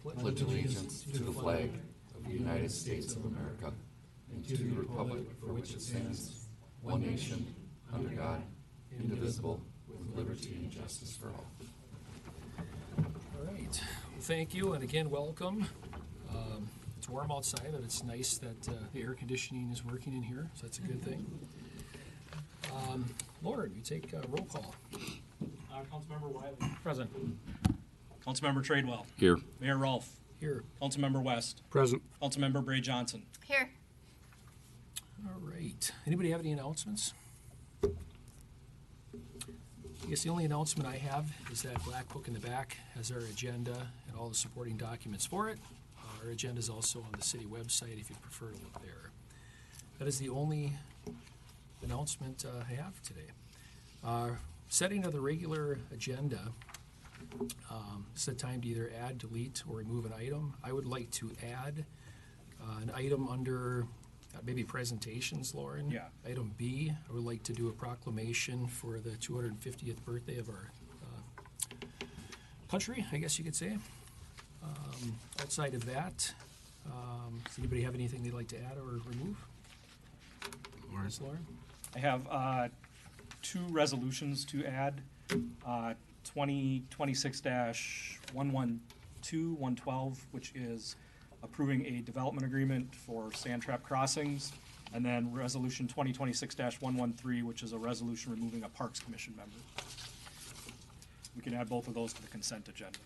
pledge allegiance to the flag of the United States of America and to the republic for which it stands, one nation, under God, indivisible, with liberty and justice for all. All right. Thank you, and again, welcome. It's warm outside, but it's nice that the air conditioning is working in here, so that's a good thing. Lauren, you take roll call. Councilmember Wiley. Present. Councilmember Tradewell. Here. Mayor Rolfe. Here. Councilmember West. Present. Councilmember Bray Johnson. Here. All right. Anybody have any announcements? I guess the only announcement I have is that black book in the back has our agenda and all the supporting documents for it. Our agenda is also on the city website if you'd prefer to look there. That is the only announcement I have today. Setting of the regular agenda, it's a time to either add, delete, or remove an item. I would like to add an item under maybe presentations, Lauren. Yeah. Item B, I would like to do a proclamation for the 250th birthday of our country, I guess you could say. Outside of that, does anybody have anything they'd like to add or remove? Ms. Lauren? I have two resolutions to add. 2026-112, which is approving a development agreement for Sand Trap Crossings, and then Resolution 2026-113, which is a resolution removing a Parks Commission member. We can add both of those to the consent agenda.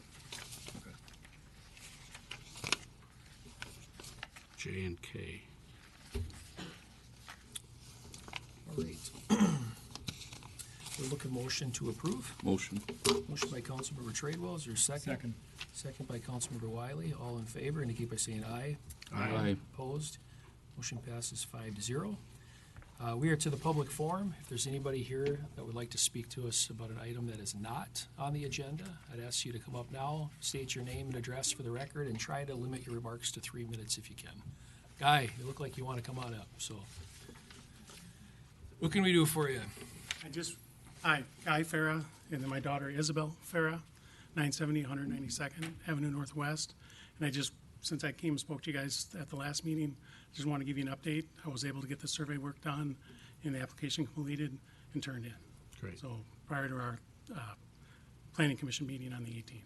J and K. All right. We'll look at motion to approve. Motion. Motion by Councilmember Tradewell, is there a second? Second by Councilmember Wiley, all in favor, indicate by saying aye. Aye. Opposed? Motion passes 5-0. We are to the public forum. If there's anybody here that would like to speak to us about an item that is not on the agenda, I'd ask you to come up now, state your name and address for the record, and try to limit your remarks to 3 minutes if you can. Guy, you look like you want to come on up, so. What can we do for you? Hi, Guy Farah, and then my daughter Isabel Farah, 970 192nd Avenue Northwest. And since I came and spoke to you guys at the last meeting, I just want to give you an update. I was able to get the survey work done and the application completed and turned in. Great. So prior to our Planning Commission meeting on the 18th.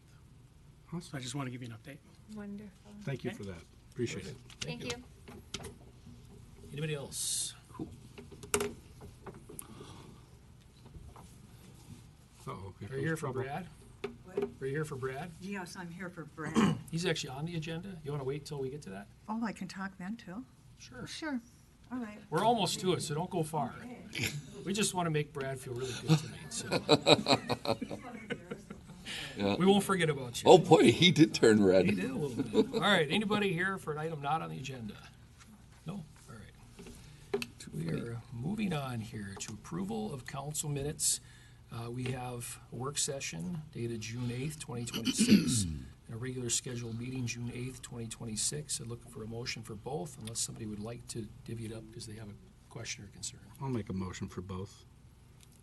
Awesome. So I just want to give you an update. Wonderful. Thank you for that. Appreciate it. Thank you. Anybody else? Uh-oh. Are you here for Brad? What? Are you here for Brad? Yes, I'm here for Brad. He's actually on the agenda. You want to wait till we get to that? Oh, I can talk then too? Sure. Sure. All right. We're almost to it, so don't go far. We just want to make Brad feel really good tonight, so. Yeah. We won't forget about you. Oh boy, he did turn He red. did a little bit. All right, anybody here for an item not on the agenda? No? All right. We are moving on here to approval of council minutes. We have a work session dated June 8th, 2026, and a regular scheduled meeting June 8th, 2026. I'm looking for a motion for both, unless somebody would like to divvy it up because they have a question or concern. I'll make a motion for both.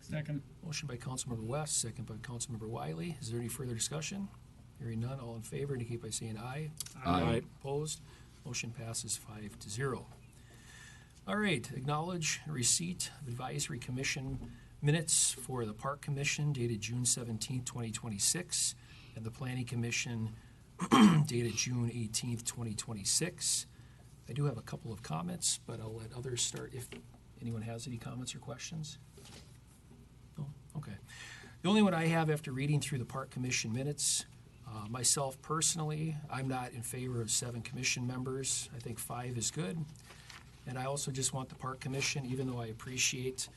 Second. Motion by Councilmember West, second by Councilmember Wiley. Is there any further discussion? Hearing none, all in favor indicate by saying aye. Aye. Opposed? Motion passes 5-0. All right, acknowledge receipt of advisory commission minutes for the Park Commission dated June 17th, 2026, and the Planning Commission dated June 18th, 2026. I do have a couple of comments, but I'll let others start if anyone has any comments or questions. No? Okay. The only one I have after reading through the Park Commission minutes, myself personally, I'm not in favor of 7 commission members. I think 5 is good. And I also just want the Park Commission, even though I appreciate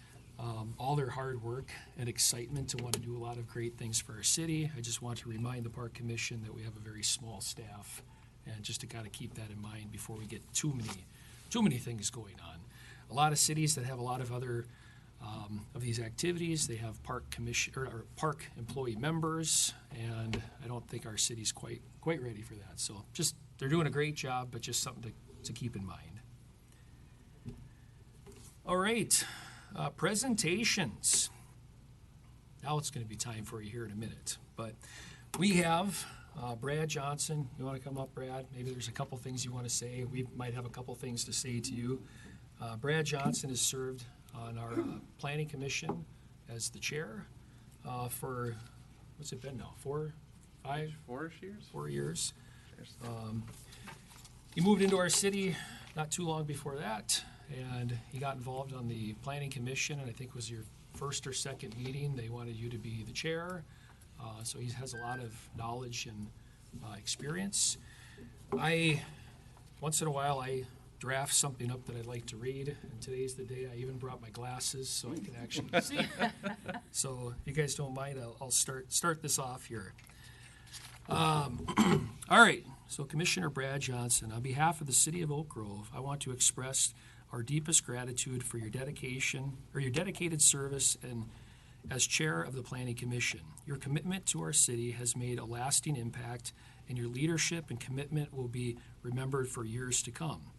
all their hard work and excitement to want to do a lot of great things for our city, I just want to remind the Park Commission that we have a very small staff, and just to kind of keep that in mind before we get too many things going on. A lot of cities that have a lot of other of these activities, they have park commission or park employee members, and I don't think our city's quite ready for that. So just they're doing a great job, but just something to keep in mind. All right, presentations. Now it's going to be time for you here in a minute, but we have Brad Johnson, you want to come up, Brad? Maybe there's a couple things you want to say. We might have a couple things to say to you. Brad Johnson has served on our Planning Commission as the chair for, what's it been now, 4 years? 4 years. He moved into our city not too long before that, and he got involved on the Planning Commission, and I think it was your first or second meeting. They wanted you to be the chair. So he has a lot of knowledge and experience. Once in a while, I draft something up that I'd like to read, and today's the day. I even brought my glasses so I can actually see. So if you guys don't mind, I'll start this off here. All right, so Commissioner Brad Johnson, on behalf of the City of Oak Grove, I want to express our deepest gratitude for your dedication, or your dedicated service and as chair of the Planning Commission. Your commitment to our city has made a lasting impact, and your leadership and commitment will be remembered for years to come.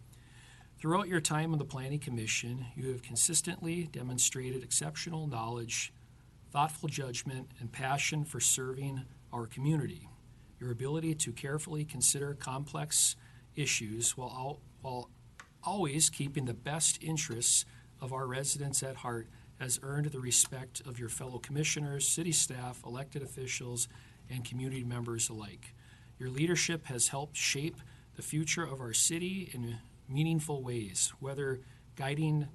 Throughout your time on the Planning Commission, you have consistently demonstrated exceptional knowledge, thoughtful judgment, and passion for serving our community. Your ability to carefully consider complex issues while always keeping the best interests of our residents at heart has earned the respect of your fellow commissioners, city staff, elected officials, and community members alike. Your leadership has helped shape the future of our city in meaningful ways, whether guiding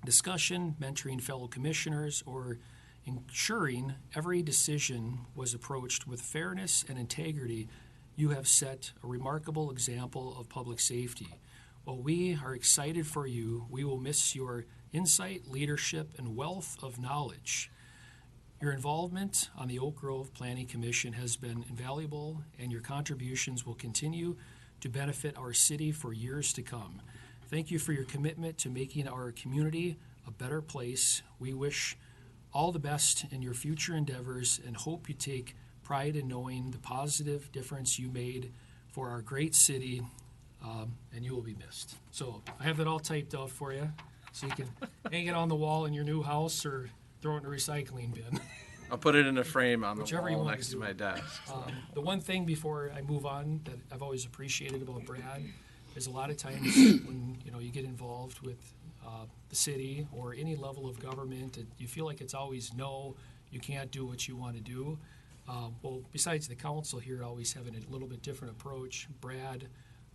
discussion, mentoring fellow commissioners, or ensuring every decision was approached with fairness and integrity. You have set a remarkable example of public safety. While we are excited for you, we will miss your insight, leadership, and wealth of knowledge. Your involvement on the Oak Grove Planning Commission has been invaluable, and your contributions will continue to benefit our city for years to come. Thank you for your commitment to making our community a better place. We wish all the best in your future endeavors and hope you take pride in knowing the positive difference you made for our great city, and you will be missed. So I have that all typed out for you, so you can hang it on the wall in your new house or throw it in a recycling bin. I'll put it in a frame on the Whichever you wall want next to to do. my desk. The one thing before I move on that I've always appreciated about Brad is a lot of times when you get involved with the city or any level of government, you feel like it's always no, you can't do what you want to do. Well, besides the council here always having a little bit different approach, Brad,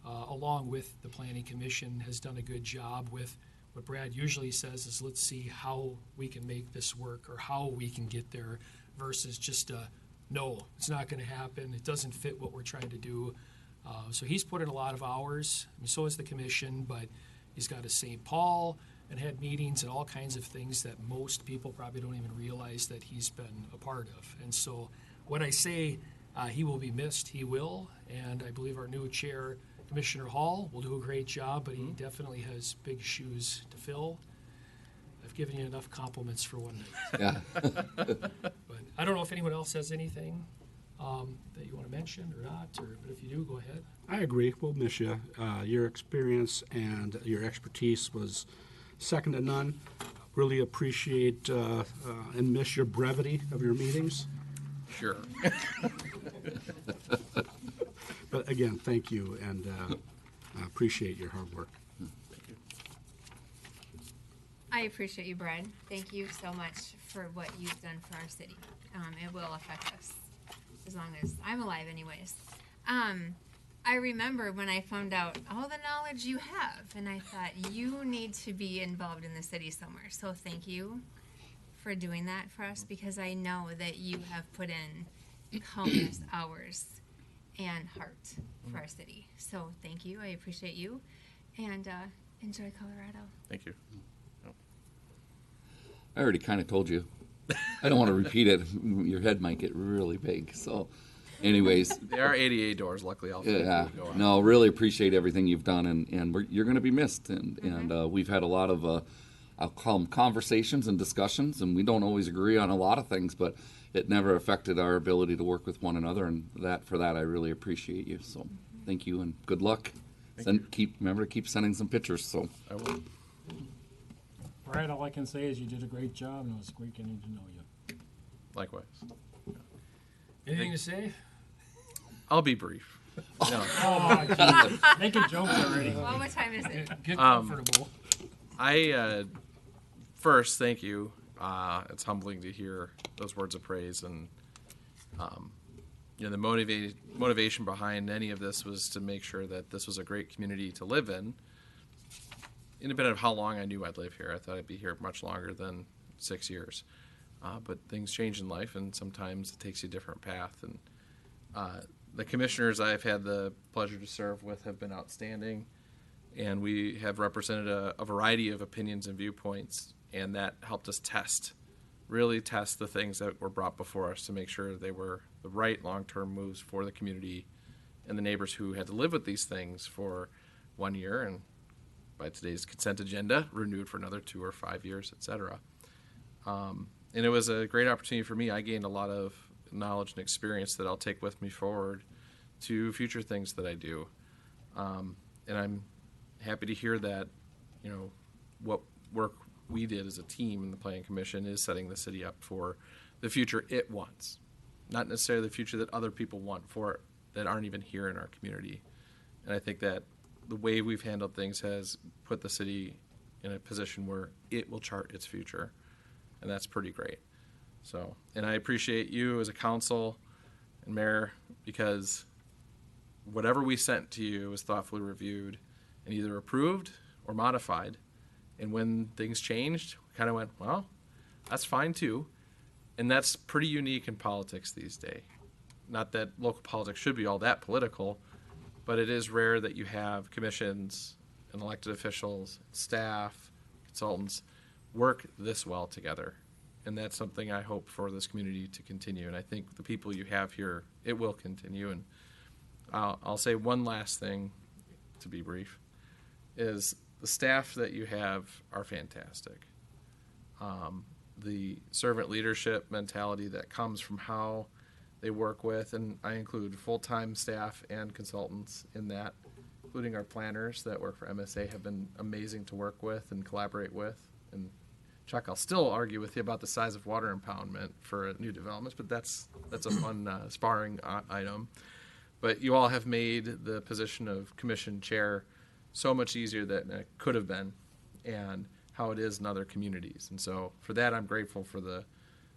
along with the Planning Commission, has done a good job with what Brad usually says is, let's see how we can make this work or how we can get there, versus just no, it's not going to happen. It doesn't fit what we're trying to do. So he's put in a lot of hours. I mean, so has the commission, but he's got a St. Paul and had meetings and all kinds of things that most people probably don't even realize that he's been a part of. And so when I say he will be missed, he will. And I believe our new chair, Commissioner Hall, will do a great job, but he definitely has big shoes to fill. I've given you enough compliments for one night. Yeah. But I don't know if anyone else has anything that you want to mention or not, but if you do, go ahead. I agree. We'll miss you. Your experience and your expertise was second to none. Really appreciate and miss your brevity of your meetings. Sure. But again, thank you, and I appreciate your hard work. I appreciate you, Brad. Thank you so much for what you've done for our city. It will affect us as long as I'm alive anyways. I remember when I found out all the knowledge you have, and I thought you need to be involved in the city somewhere. So thank you for doing that for us, because I know that you have put in countless hours and heart for our city. So thank you. I appreciate you, and enjoy Colorado. Thank you. I already kind of told you. I don't want to repeat it. Your head might get really big. So, anyways, There are ADA doors. Luckily, I'll yeah. go on. No, really appreciate everything you've done, and you're going to be missed. And we've had a lot of, I'll call them conversations and discussions, and we don't always agree on a lot of things, but it never affected our ability to work with one another, and for that I really appreciate you. So, thank you and good luck. Remember to keep sending some pictures. So. I will. Brad, all I can say is you did a great job, and it was great getting to know you. Likewise. Anything to say? I'll be brief. No. Oh, geez. Making jokes already. Well, what time is it? Get comfortable. I first thank you. It's humbling to hear those words of praise, and the motivation behind any of this was to make sure that this was a great community to live in. Independent of how long I knew I'd live here, I thought I'd be here much longer than 6 years. But things change in life, and sometimes it takes you a different path. And the commissioners I've had the pleasure to serve with have been outstanding, and we have represented a variety of opinions and viewpoints, and that helped us really test the things that were brought before us to make sure they were the right long-term moves for the community and the neighbors who had to live with these things for 1 year, and by today's consent agenda, renewed for another 2 or 5 years, et cetera. And it was a great opportunity for me. I gained a lot of knowledge and experience that I'll take with me forward to future things that I do. And I'm happy to hear that, what work we did as a team in the Planning Commission is setting the city up for the future it wants. Not necessarily the future that other people want for it that aren't even here in our community. And I think that the way we've handled things has put the city in a position where it will chart its future. And that's pretty great. So, and I appreciate you as a council and mayor, because whatever we sent to you was thoughtfully reviewed and either approved or modified. And when things changed, we kind of went, well, that's fine too. And that's pretty unique in politics these days. Not that local politics should be all that political, but it is rare that you have commissions and elected officials, staff, consultants work this well together. And that's something I hope for this community to continue. And I think the people you have here, it will continue. And I'll say one last thing, to be brief, is the staff that you have are fantastic. The servant leadership mentality that comes from how they work with, and I include full-time staff and consultants in that, including our planners that work for MSA, have been amazing to work with and collaborate with. And Chuck, I'll still argue with you about the size of water impoundment for new developments, but that's a fun sparring item. But you all have made the position of commission chair so much easier than it could have been, and how it is in other communities. And so for that, I'm grateful for the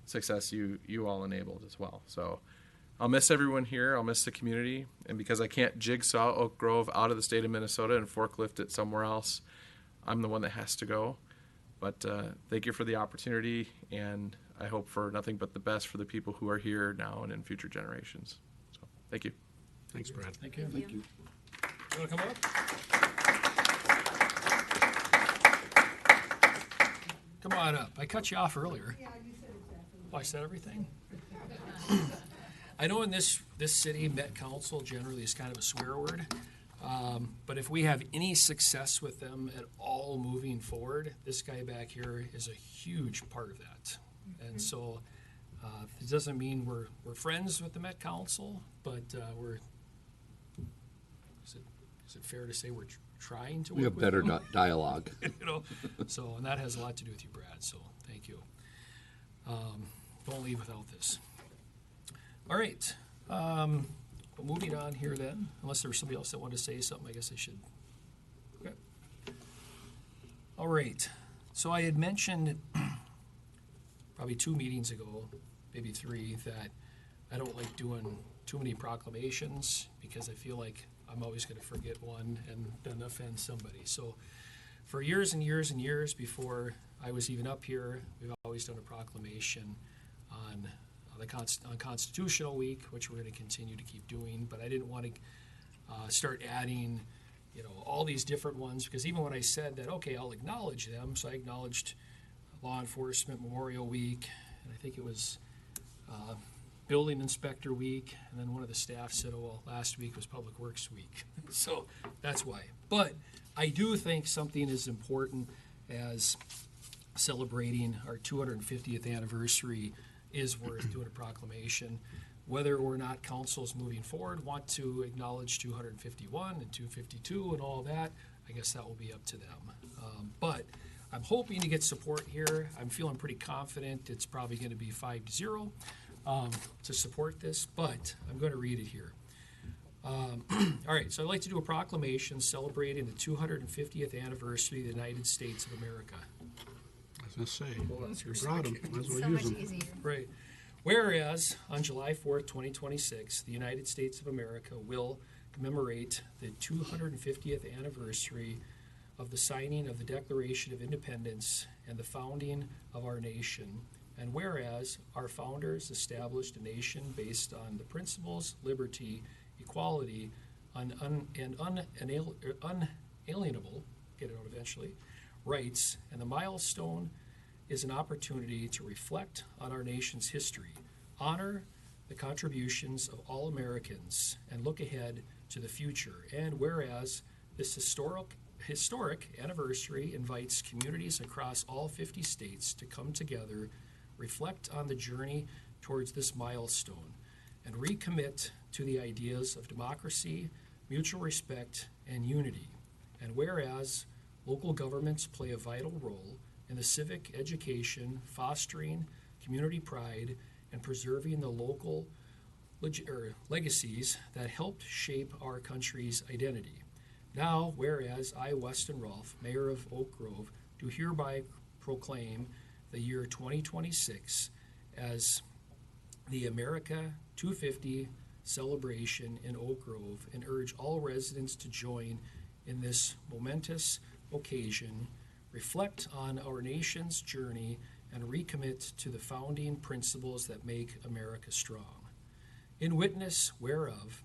success you all enabled as well. So I'll miss everyone here. I'll miss the community. And because I can't jigsaw Oak Grove out of the state of Minnesota and forklift it somewhere else, I'm the one that has to go. But thank you for the opportunity, and I hope for nothing but the best for the people who are here now and in future generations. So thank you. Thanks, Brad. Thank you. You want to come up? Come on up. I cut you off earlier. Yeah, you said exactly. Oh, I said everything? I know in this city, Met Council generally is kind of a swear word. But if we have any success with them at all moving forward, this guy back here is a huge part of that. And so it doesn't mean we're friends with the Met Council, but is it fair to say we're trying to work We have with better them? dialogue. So, and that has a lot to do with you, Brad, so thank you. Don't leave without this. All right. Well, moving on here then, unless there was somebody else that wanted to say something, I guess I should. Okay. All right. So I had mentioned probably 2 meetings ago, maybe 3, that I don't like doing too many proclamations because I feel like I'm always going to forget one and then offend somebody. So for years and years and years before I was even up here, we've always done a proclamation on Constitutional Week, which we're going to continue to keep doing, but I didn't want to start adding, all these different ones, because even when I said that, okay, I'll acknowledge them, so I acknowledged Law Enforcement Memorial Week, and I think it was Building Inspector Week, and then one of the staff said, oh, well, last week was Public Works Week. So that's why. But I do think something as important as celebrating our 250th anniversary is worth doing a proclamation. Whether or not councils moving forward want to acknowledge 251 and 252 and all that, I guess that will be up to them. But I'm hoping to get support here. I'm feeling pretty confident it's probably going to be 5-0 to support this, but I'm going to read it here. All right, so I'd like to do a proclamation celebrating the 250th anniversary of the United States of America. I was gonna say, Hold on here a brought 'em. second. Might as well So use much 'em. easier. Right. Whereas on July 4th, 2026, the United States of America will commemorate the 250th anniversary of the signing of the Declaration of Independence and the founding of our nation. And whereas our founders established a nation based on the principles, liberty, equality, and unalienable, get it out eventually, rights, and the milestone is an opportunity to reflect on our nation's history, honor the contributions of all Americans, and look ahead to the future. And whereas this historic anniversary invites communities across all 50 states to come together, reflect on the journey towards this milestone, and recommit to the ideas of democracy, mutual respect, and unity. And whereas local governments play a vital role in the civic education, fostering community pride, and preserving the local legacies that helped shape our country's identity. Now, whereas I, Weston Rolfe, Mayor of Oak Grove, do hereby proclaim the year 2026 as the America 250 celebration in Oak Grove and urge all residents to join in this momentous occasion, reflect on our nation's journey, and recommit to the founding principles that make America strong. In witness whereof,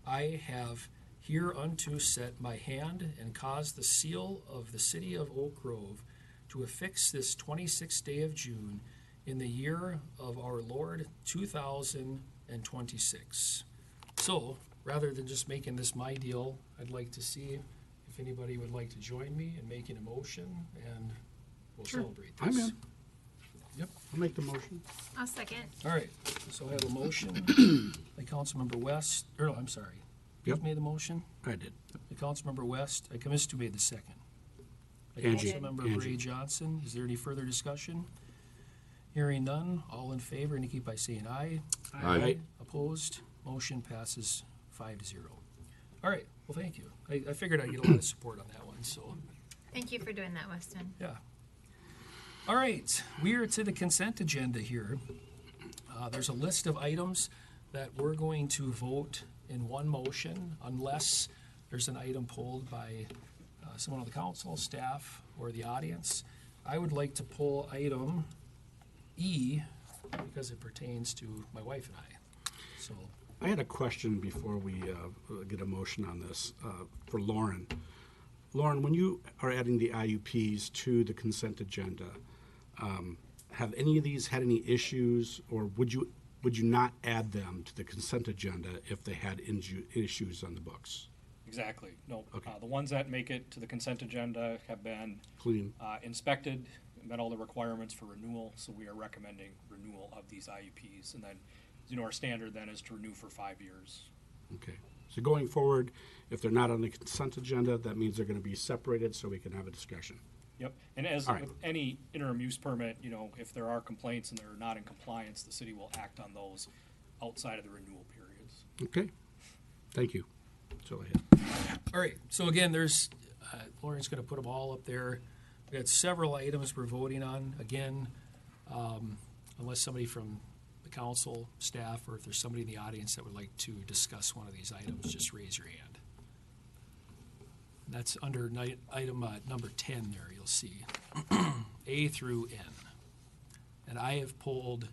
I have hereunto set my hand and caused the seal of the city of Oak Grove to affix this 26th day of June in the year of our Lord 2026. So, rather than just making this my deal, I'd like to see if anybody would like to join me in making a motion, and we'll celebrate this. I'm in. Yep. I'll make the motion. I'll second. All right, so I have a motion by Councilmember West, or no, I'm sorry. Yep. Who made the motion? I did. By Councilmember West, I missed who made the second. By Angie. Councilmember Angie. Bray Johnson, is there any further discussion? Hearing none, all in favor indicate by saying aye. Aye. Opposed, motion passes 5-0. All right, well, thank you. I figured I'd get a lot of support on that one, so, Thank you for doing that, Weston. yeah. All right, we are to the consent agenda here. There's a list of items that we're going to vote in one motion unless there's an item pulled by someone on the council, staff, or the audience. I would like to pull item E because it pertains to my wife and I. So, I had a question before we get a motion on this for Lauren. Lauren, when you are adding the IUPs to the consent agenda, have any of these had any issues, or would you not add them to the consent agenda if they had issues on the books? Exactly. No, Okay. the ones that make it to the consent agenda have been Clean. inspected, met all the requirements for renewal, so we are recommending renewal of these IUPs. And then, our standard then is to renew for 5 years. Okay. So going forward, if they're not on the consent agenda, that means they're going to be separated so we can have a discussion. Yep, and as All right. with any interim use permit, if there are complaints and they're not in compliance, the city will act on those outside of the renewal periods. Okay. Thank you. That's all I had. all right, so again, there's, Lauren's gonna put them all up there. We got several items we're voting on. Again, unless somebody from the council, staff, or if there's somebody in the audience that would like to discuss one of these items, just raise your hand. That's under item number 10 there, you'll see, A through N. And I have pulled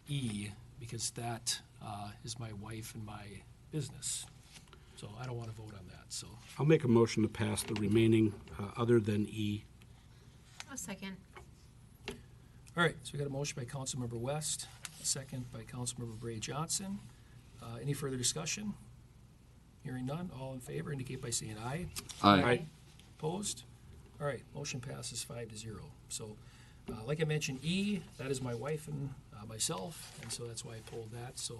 E because that is my wife and my business. So I don't want to vote on that, so. I'll make a motion to pass the remaining, other than E. I'll second. All right, so we got a motion by Councilmember West, a second by Councilmember Bray Johnson. Any further discussion? Hearing none, all in favor indicate by saying aye. Aye. Opposed? All right, motion passes 5-0. So, like I mentioned, E, that is my wife and myself, and so that's why I pulled that. So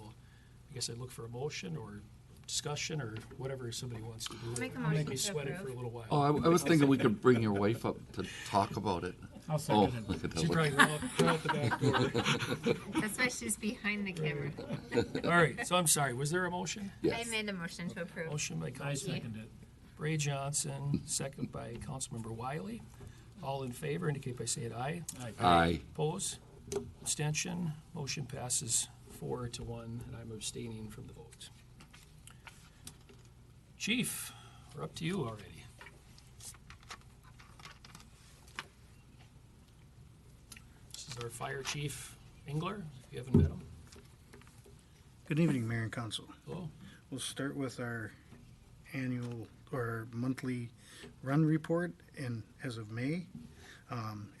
I guess I'd look for a motion, or discussion or whatever somebody wants to do. Make a It'll motion me to sweat it for a approve. little while. Oh, I was thinking we could bring your wife up to talk about it. I'll Oh, second it. look at that. She look. probably run out the back door. That's why she's behind the camera. All right, so I'm sorry, was there a motion? I Yes. made a motion to approve. Motion by I Councilman second it. Bray Johnson, second by Councilmember Wiley. All in favor indicate by saying aye. Aye. Oppose? Abstention? Motion passes 4-1, and I'm abstaining from the vote. Chief, we're up to you already. This is our Fire Chief Engler, if you haven't met him. Good evening, Mayor and Council. Hello. We'll start with our annual or monthly run report. And as of May,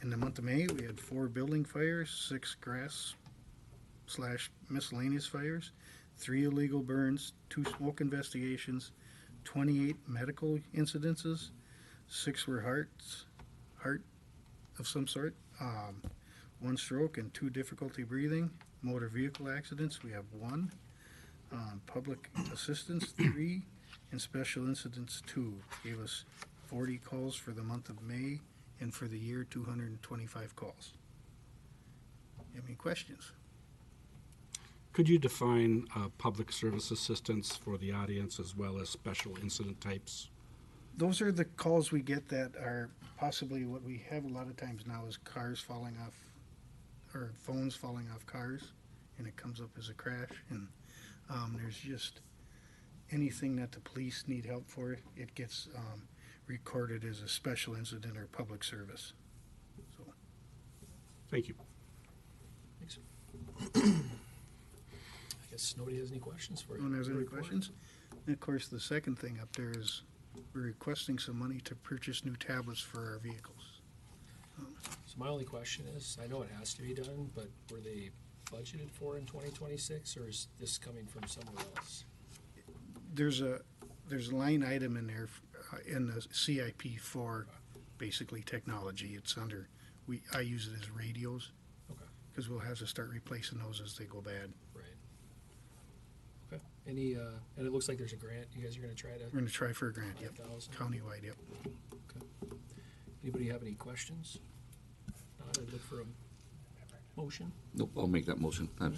in the month of May, we had 4 building fires, 6 grass/miscellaneous fires, 3 illegal burns, 2 smoke investigations, 28 medical incidences, 6 were heart of some sort, 1 stroke and 2 difficulty breathing. Motor vehicle accidents, we have 1. Public assistance, 3, and special incidents, 2. Gave us 40 calls for the month of May, and for the year, 225 calls. You have any questions? Could you define public service assistance for the audience as well as special incident types? Those are the calls we get that are possibly what we have a lot of times now is cars falling off, or phones falling off cars, and it comes up as a crash, and there's just anything that the police need help for, it gets recorded as a special incident or public service. So, Thank you. Thanks. I guess nobody has any questions for you. anyone has any Report. questions? And of course, the second thing up there is we're requesting some money to purchase new tablets for our vehicles. So my only question is, I know it has to be done, but were they budgeted for in 2026, or is this coming from somewhere else? There's a line item in there in the CIP for basically technology. It's under, I use it as radios Okay, because we'll have to start replacing those as they go bad. right. Okay, any, and it looks like there's a grant, you guys are gonna try to, We're going to try for a grant, yep, 5,000? countywide, yep. Anybody have any questions? Not, I'd look for a motion. Nope, I'll make that motion. I'll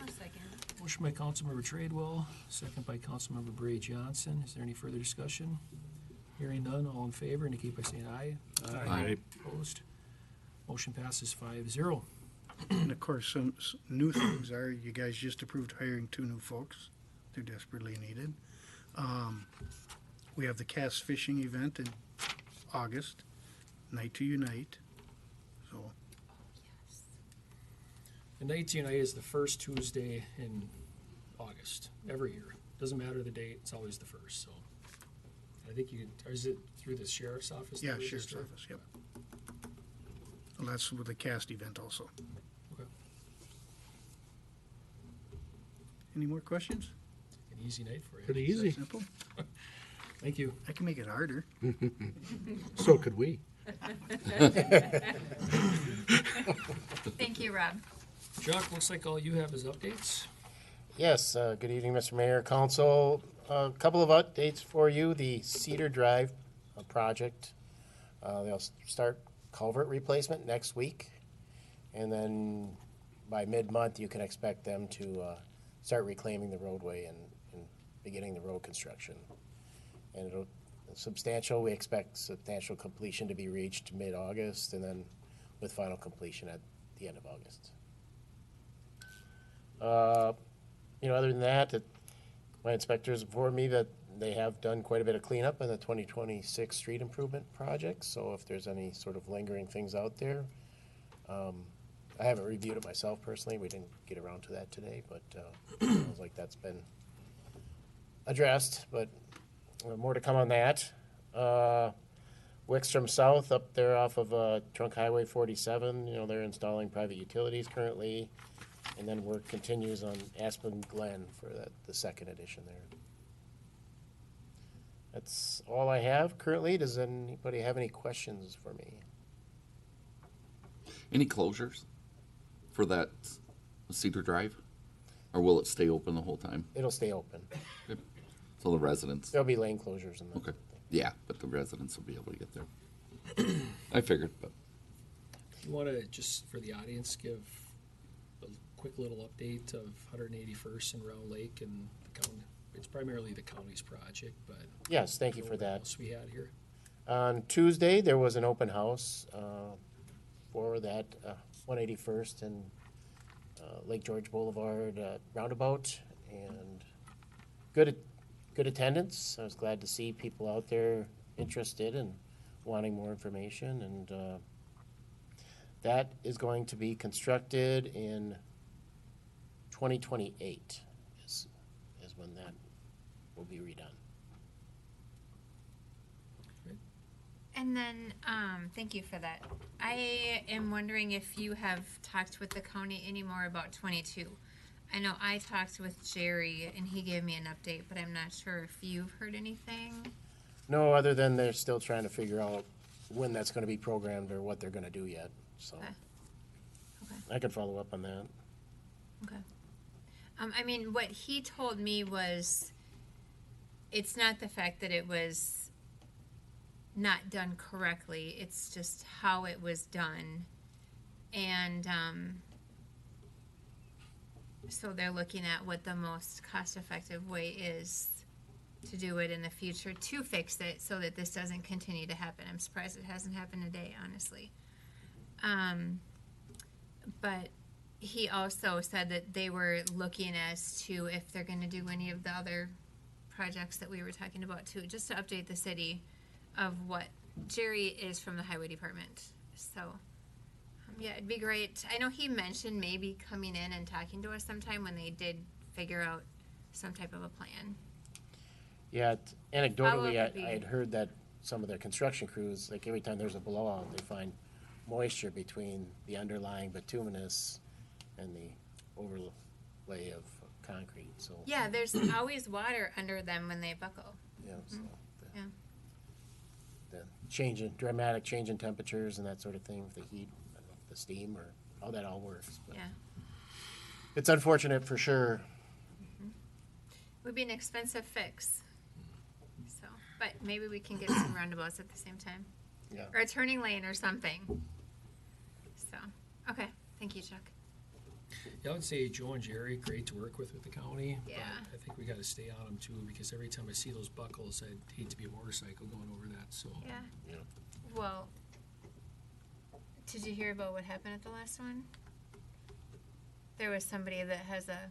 second. Motion by Councilmember Tradewell, second by Councilmember Bray Johnson. Is there any further discussion? Hearing none, all in favor indicate by saying aye. Aye. Opposed? Motion passes 5-0. And of course, some new things are, you guys just approved hiring 2 new folks. They're desperately needed. We have the Cast Fishing event in August, Night to Unite. So, The Night to Unite is the first Tuesday in August, every year. Doesn't matter the date, it's always the first, so. I think you could, or is it through the sheriff's office? yeah, they Sheriff's register? Office, yep. Well, that's with the Cast event also. Okay. Any more questions? An easy night for you. Pretty Is that easy. simple? Thank you. I can make it harder. So could we. Thank you, Rob. Chuck, looks like all you have is updates. Yes, good evening, Mr. Mayor, Council. A couple of updates for you. The Cedar Drive project, they'll start culvert replacement next week. And then by mid-month, you can expect them to start reclaiming the roadway and beginning the road construction. And it'll substantial, we expect substantial completion to be reached mid-August, and then with final completion at the end of August. Other than that, my inspectors informed me that they have done quite a bit of cleanup in the 2026 street improvement project. So if there's any sort of lingering things out there, I haven't reviewed it myself personally. We didn't get around to that today, but it sounds like that's been addressed. But more to come on that. Wickstrom South up there off of Trunk Highway 47, they're installing private utilities currently. And then work continues on Aspen Glen for the second edition there. That's all I have currently. Does anybody have any questions for me? Any closures for that Cedar Drive? Or will it stay open the whole time? It'll stay open. Good. So the residents, There'll be lane closures and that. okay, yeah, but the residents will be able to get there. I figured, but You want to, just for the audience, give a quick little update of 181st and Round Lake and the county? It's primarily the county's project, but. Yes, thank you know for what that. else we had here? On Tuesday, there was an open house for that 181st and Lake George Boulevard roundabout, and good attendance. I was glad to see people out there interested and wanting more information, and that is going to be constructed in 2028 is when that will be redone. And then, thank you for that. I am wondering if you have talked with the county anymore about 22. I know I talked with Jerry and he gave me an update, but I'm not sure if you've heard anything. No, other than they're still trying to figure out when that's going to be programmed or what they're going to do yet. So Okay. Okay. I could follow up on that. Okay. I mean, what he told me was, it's not the fact that it was not done correctly, it's just how it was done. And, so they're looking at what the most cost-effective way is to do it in the future to fix it so that this doesn't continue to happen. I'm surprised it hasn't happened today, honestly. But he also said that they were looking as to if they're gonna do any of the other projects that we were talking about too, just to update the city of what Jerry is from the highway department. So, yeah, it'd be great. I know he mentioned maybe coming in and talking to us sometime when they did figure out some type of a plan. Yeah, anecdotally, Follow-up would be- I had heard that some of their construction crews, like every time there's a blowout, they find moisture between the underlying bituminous and the overlay of concrete, so. Yeah, there's always water under them when they buckle. Yeah, so Yeah. the dramatic change in temperatures and that sort of thing with the heat, I don't know, the steam or how that all works. But Yeah. it's unfortunate for sure. Would be an expensive fix. So, but maybe we can get some roundabouts at the same time. Yeah. Or a turning lane or something. So, okay. Thank you, Chuck. Yeah, I would say Joe and Jerry, great to work with the county. but Yeah. I think we gotta stay on them too, because every time I see those buckles, I'd hate to be a motorcycle going over that, so. Yeah. Yeah. Well, did you hear about what happened at the last one? There was somebody that has a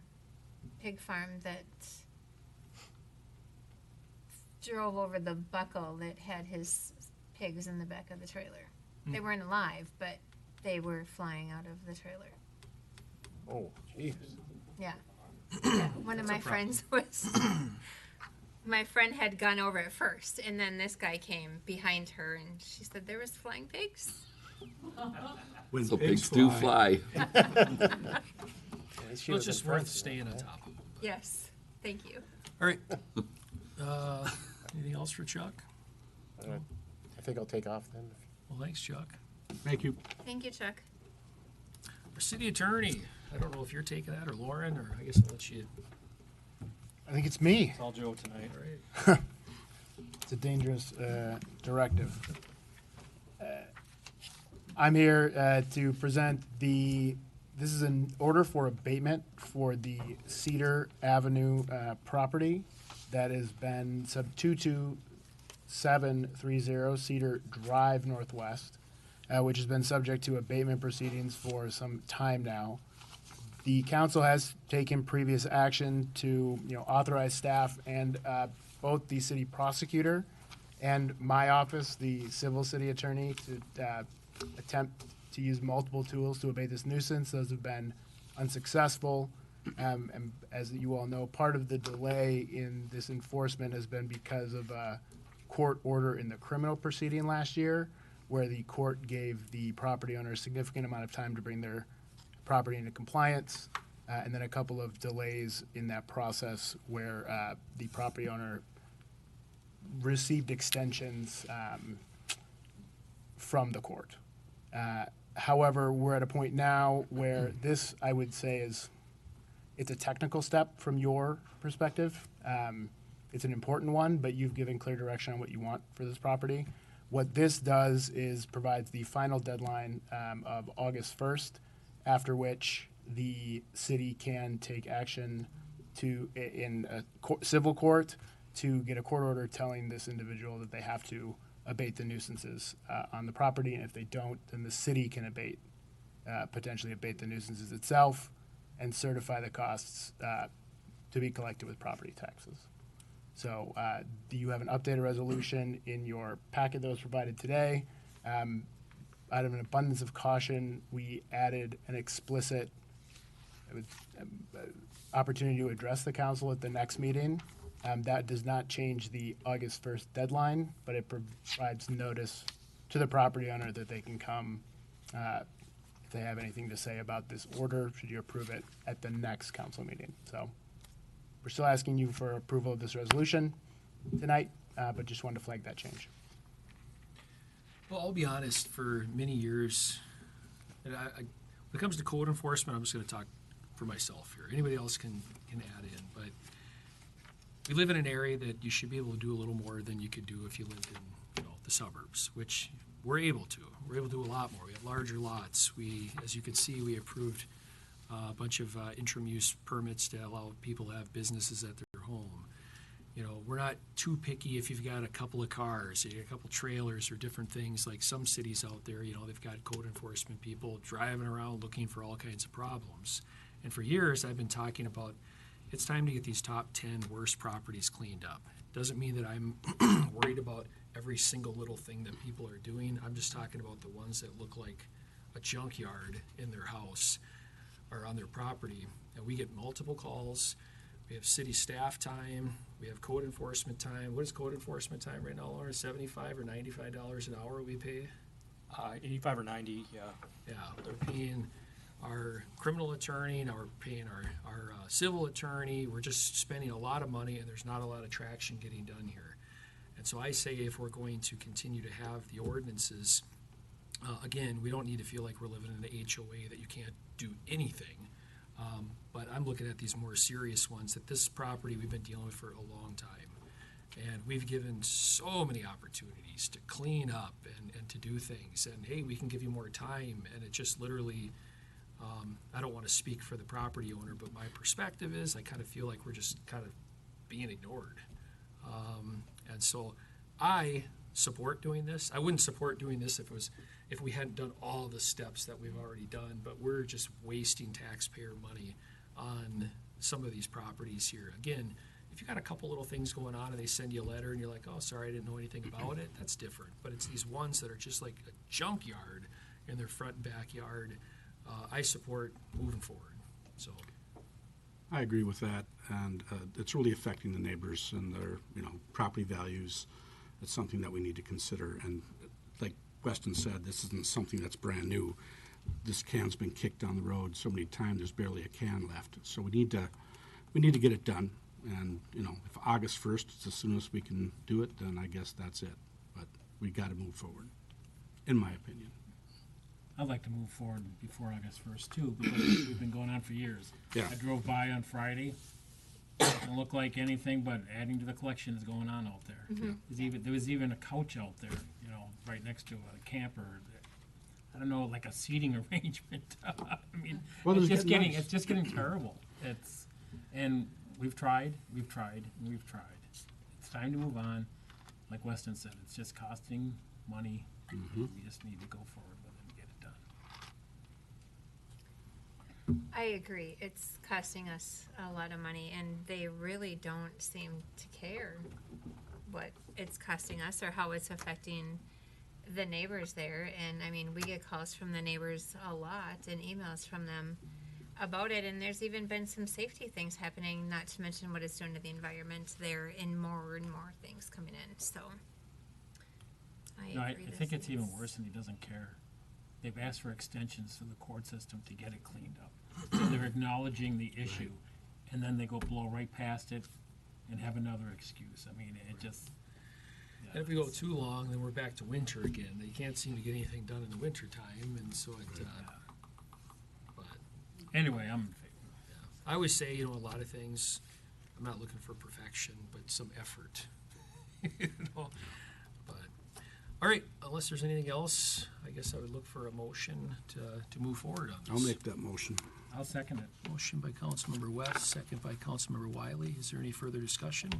pig farm that drove over the buckle that had his pigs in the back of the trailer. They weren't alive, but they were flying out of the trailer. Oh, jeez. Yeah. Yeah. One of my friends was. My friend had gone over it first, and then this guy came behind her, and she said there was flying pigs. When so pigs do fly. So it's just worth staying on top of. Yes. Thank you. All right. Anything else for Chuck? I think I'll take off then. Well, thanks, Chuck. Thank you. Thank you, Chuck. Our city attorney, I don't know if you're taking that or Lauren, or I guess I'll let you. I think it's me. It's all Joe tonight. All right. It's a dangerous directive. I'm here to present this is an order for abatement for the Cedar Avenue property that has been sub 22730 Cedar Drive Northwest, which has been subject to abatement proceedings for some time now. The council has taken previous action to, authorize staff and both the city prosecutor and my office, the civil city attorney, to attempt to use multiple tools to abate this nuisance. Those have been unsuccessful. And as you all know, part of the delay in this enforcement has been because of a court order in the criminal proceeding last year, where the court gave the property owner a significant amount of time to bring their property into compliance, and then a couple of delays in that process where the property owner received extensions from the court. However, we're at a point now where this, I would say, it's a technical step from your perspective. it's an important one, but you've given clear direction on what you want for this property. What this does is provides the final deadline of August 1st, after which the city can take action in a civil court to get a court order telling this individual that they have to abate the nuisances on the property, and if they don't, then the city can potentially abate the nuisances itself and certify the costs to be collected with property taxes. So do you have an updated resolution in your packet that was provided today? Out of an abundance of caution, we added an explicit opportunity to address the council at the next meeting. That does not change the August 1st deadline, but it provides notice to the property owner that they can come if they have anything to say about this order, should you approve it at the next council meeting. So we're still asking you for approval of this resolution tonight, but just wanted to flag that change. Well, I'll be honest, for many years, and when it comes to code enforcement, I'm just going to talk for myself here. Anybody else can add in, but we live in an area that you should be able to do a little more than you could do if you lived in the suburbs, which we're able to. We're able to do a lot more. We have larger lots. As you can see, we approved a bunch of interim use permits to allow people to have businesses at their home. We're not too picky if you've got a couple of cars, a couple trailers or different things like some cities out there, they've got code enforcement people driving around looking for all kinds of problems. And for years, I've been talking about it's time to get these top 10 worst properties cleaned up. Doesn't mean that I'm worried about every single little thing that people are doing. I'm just talking about the ones that look like a junkyard in their house or on their property. And we get multiple calls. We have city staff time. We have code enforcement time. What is code enforcement time right now, Laura? $75 or $95 an hour we pay? 85 or 90, yeah. Yeah, we're paying our criminal attorney, now we're paying our civil attorney. We're just spending a lot of money, and there's not a lot of traction getting done here. And so I say if we're going to continue to have the ordinances, again, we don't need to feel like we're living in an HOA that you can't do anything. But I'm looking at these more serious ones, that this property we've been dealing with for a long time. And we've given so many opportunities to clean up and to do things. And, hey, we can give you more time. And it just literally, I don't want to speak for the property owner, but my perspective is I kind of feel like we're just kind of being ignored. And so I support doing this. I wouldn't support doing this if we hadn't done all the steps that we've already done, but we're just wasting taxpayer money on some of these properties here. Again, if you got a couple little things going on and they send you a letter and you're like, oh, sorry, I didn't know anything about it, that's different. But it's these ones that are just like a junkyard in their front and backyard. I support moving forward. So I agree with that, and it's really affecting the neighbors and their, property values. It's something that we need to consider. And like Weston said, this isn't something that's brand new. This can's been kicked down the road so many times. There's barely a can left. So we need to get it done. And if August 1st is as soon as we can do it, then I guess that's it. But we got to move forward, in my opinion. I'd like to move forward before August 1st too, because we've been going on for years. Yeah. I drove by on Friday. It didn't look like anything but adding to the collection is going on out there. There was even a couch out there, right next to a camper. I don't know, like a seating arrangement. I mean, Well, it's it's just getting getting nice. it's just getting terrible. And we've tried, and we've tried. It's time to move on. Like Weston said, it's just costing money. We just need to go forward with it and get it done. I agree. It's costing us a lot of money, and they really don't seem to care what it's costing us or how it's affecting the neighbors there. And I mean, we get calls from the neighbors a lot and emails from them about it, and there's even been some safety things happening, not to mention what it's doing to the environment there, and more things coming in. So No, I agree think this it's even is- worse, and he doesn't care. They've asked for extensions to the court system to get it cleaned up. So they're acknowledging the issue, and then they go blow right past it and have another excuse. I mean, it just. and if we go too long, then we're back to winter again. You can't seem to get anything done in the winter time, and so it. But Anyway, I'm in favor. I always say, a lot of things. I'm not looking for perfection, but put some effort. You know, but, all right, unless there's anything else, I guess I would look for a motion to move forward on this. I'll make that motion. I'll second it. Motion by Councilmember West, second by Councilmember Wiley. Is there any further discussion?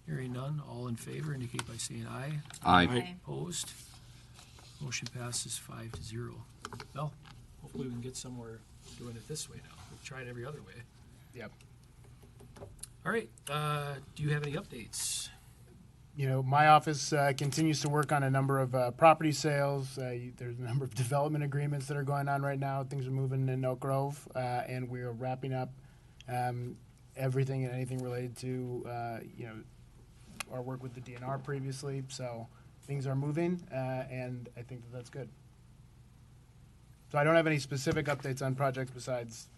Hearing none, all in favor indicate by saying aye. Okay. Opposed? Motion passes 5-0. Well, hopefully we can get somewhere doing it this way now. We've tried every other way. Yep. All right, do you have any updates? You know, my office continues to work on a number of property sales. There's a number of development agreements that are going on right now. Things are moving in Oak Grove, and we're wrapping up everything and anything related to, you know, our work with the DNR previously. So things are moving, and I think that that's good. So I don't have any specific updates on projects besides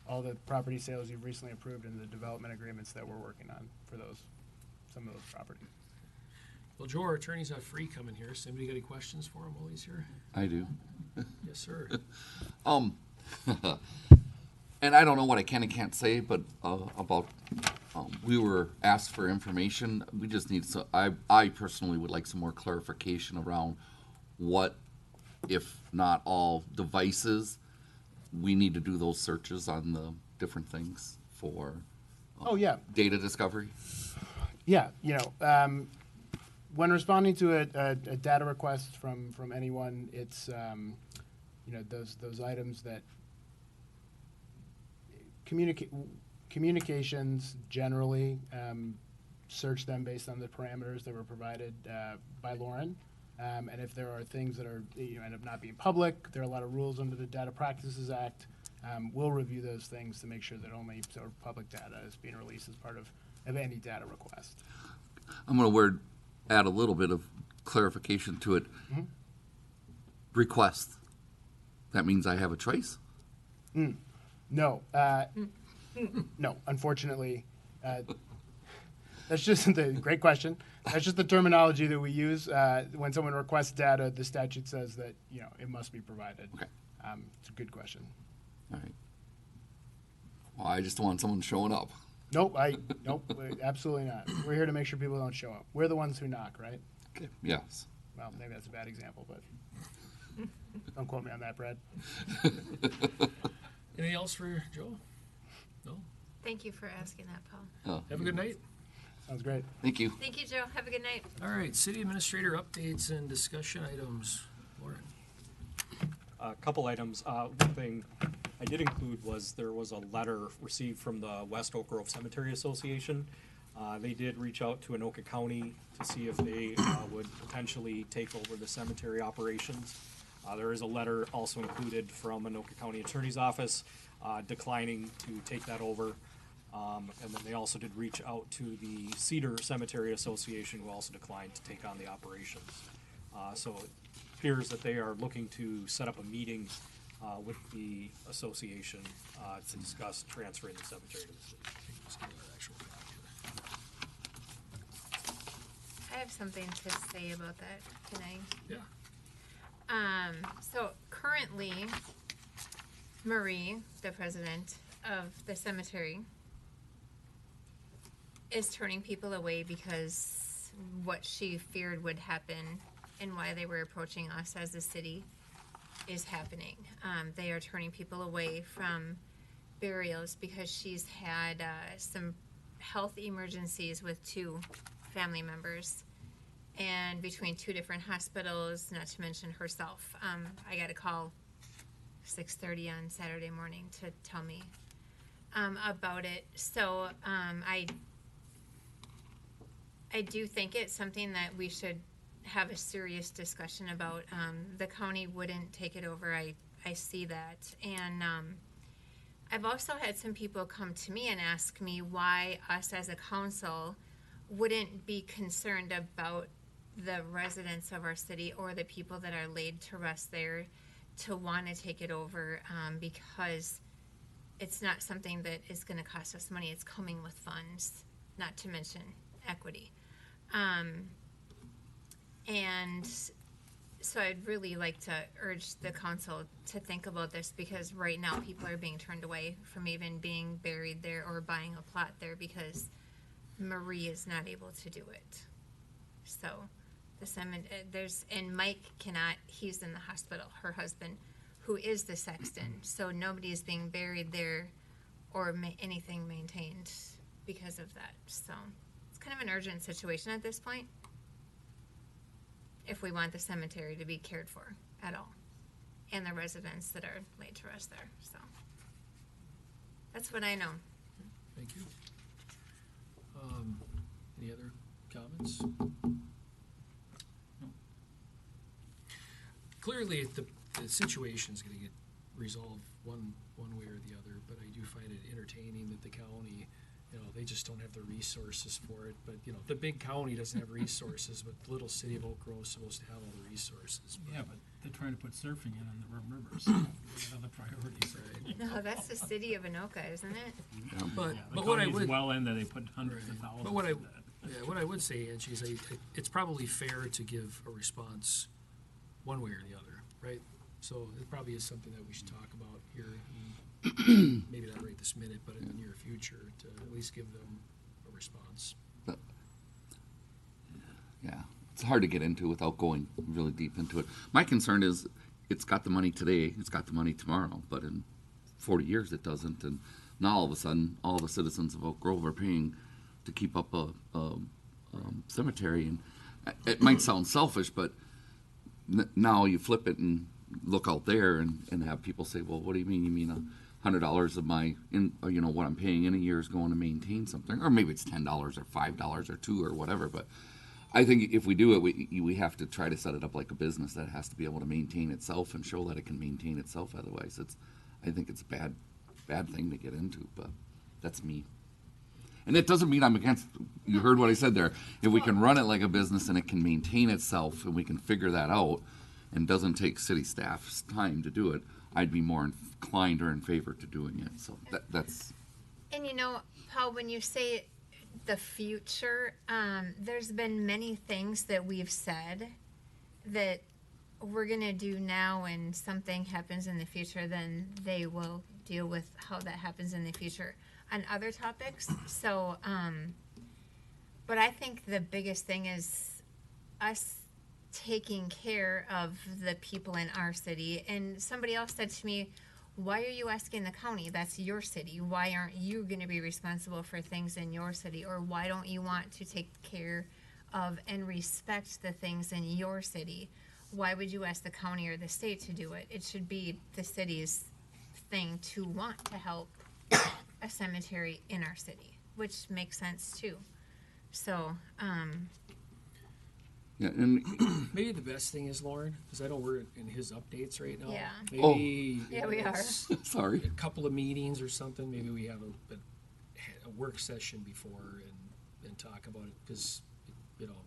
all the property sales you've recently approved and the development agreements that we're working on for some of those properties. Well, Joe, our attorney's not free coming here. So anybody got any questions for him while he's here? I do. Yes, sir. And I don't know what I can and can't say, but about we were asked for information. We just need I personally would like some more clarification around what, if not all devices, we need to do those searches on the different things for Oh, yeah. data discovery. Yeah, you know, when responding to a data request from anyone, it's, you know, those items that communications generally, search them based on the parameters that were provided by Lauren. And if there are things that are, you know, end up not being public, there are a lot of rules under the Data Practices Act. We'll review those things to make sure that only sort of public data is being released as part of any data request. I'm going to add a little bit of clarification to it. Mm-hmm. Request. That means I have a choice? No, no, unfortunately, that's just the great question. That's just the terminology that we use. When someone requests data, the statute says that, you know, it must be provided. Okay. It's a good question. All right. Well, I just don't want someone showing up. Nope, absolutely not. We're here to make sure people don't show up. We're the ones who knock, right? Okay. Yes. Well, maybe that's a bad example, but don't quote me on that, Brad. Anything else for Joe? No? Thank you for asking that, Paul. Oh, Have a good night. Sounds great. thank you. Thank you, Joe. Have a good night. All right, city administrator updates and discussion items. Lauren. A couple items. One thing I did include was there was a letter received from the West Oak Grove Cemetery Association. They did reach out to Anoka County to see if they would potentially take over the cemetery operations. There is a letter also included from Anoka County Attorney's Office declining to take that over. And then they also did reach out to the Cedar Cemetery Association, who also declined to take on the operations. So it appears that they are looking to set up a meeting with the association to discuss transferring the cemetery to the city. I have something to say about that. Can I? Yeah. So currently, Marie, the president of the cemetery, is turning people away because what she feared would happen and why they were approaching us as a city is happening. They are turning people away from burials because she's had some health emergencies with 2 family members, and between 2 different hospitals, not to mention herself. I got a call 6:30 on Saturday morning to tell me about it. So I do think it's something that we should have a serious discussion about. The county wouldn't take it over. I see that. And I've also had some people come to me and ask me why us as a council wouldn't be concerned about the residents of our city or the people that are laid to rest there to want to take it over, because it's not something that is going to cost us money. It's coming with funds, not to mention equity. And so I'd really like to urge the council to think about this, because right now people are being turned away from even being buried there or buying a plot there because Marie is not able to do it. So and Mike cannot, he's in the hospital, her husband, who is the sexton. So nobody is being buried there or anything maintained because of that. So it's kind of an urgent situation at this point, if we want the cemetery to be cared for at all, and the residents that are laid to rest there. So that's what I know. Thank you. Any other comments? Clearly, the situation's gonna get resolved one way or the other, but I do find it entertaining that the county, they just don't have the resources for it. But, the big county doesn't have resources, but the little city of Oak Grove is supposed to have all the resources. Yeah, but they're trying to put surfing in on the rivers. They have other priorities. No, that's the city of Anoka, isn't it? But, Yeah, but the what I county's would. well in there, they put hundreds of thousands. But what I, in that. yeah, what I would say, Angie, is it's probably fair to give a response one way or the other, right? So it probably is something that we should talk about here, maybe not right this minute, but in the near future, to at least give them a response. Yeah, it's hard to get into without going really deep into it. My concern is it's got the money today, it's got the money tomorrow, but in 40 years it doesn't. And now all of a sudden, all the citizens of Oak Grove are paying to keep up a cemetery. And it might sound selfish, but now you flip it and look out there and have people say, well, what do you mean? You mean $100 of my, what I'm paying in a year is going to maintain something? Or maybe it's $10 or $5 or $2 or whatever. But I think if we do it, we have to try to set it up like a business that has to be able to maintain itself and show that it can maintain itself. Otherwise, I think it's a bad thing to get into, but that's me. And it doesn't mean I'm against, you heard what I said there. If we can run it like a business and it can maintain itself and we can figure that out and doesn't take city staff's time to do it, I'd be more inclined or in favor to doing it. So that's. And Paul, when you say the future, there's been many things that we've said that we're going to do now, and something happens in the future, then they will deal with how that happens in the future on other topics. So, but I think the biggest thing is us taking care of the people in our city. And somebody else said to me, why are you asking the county? That's your city. Why aren't you going to be responsible for things in your city? Or why don't you want to take care of and respect the things in your city? Why would you ask the county or the state to do it? It should be the city's thing to want to help a cemetery in our city, which makes sense too. So, Yeah, and Maybe the best thing is, Lauren, because I know we're in his updates right now. Yeah. Maybe Yeah, we are. sorry. a couple of meetings or something. Maybe we have a work session before and talk about it, because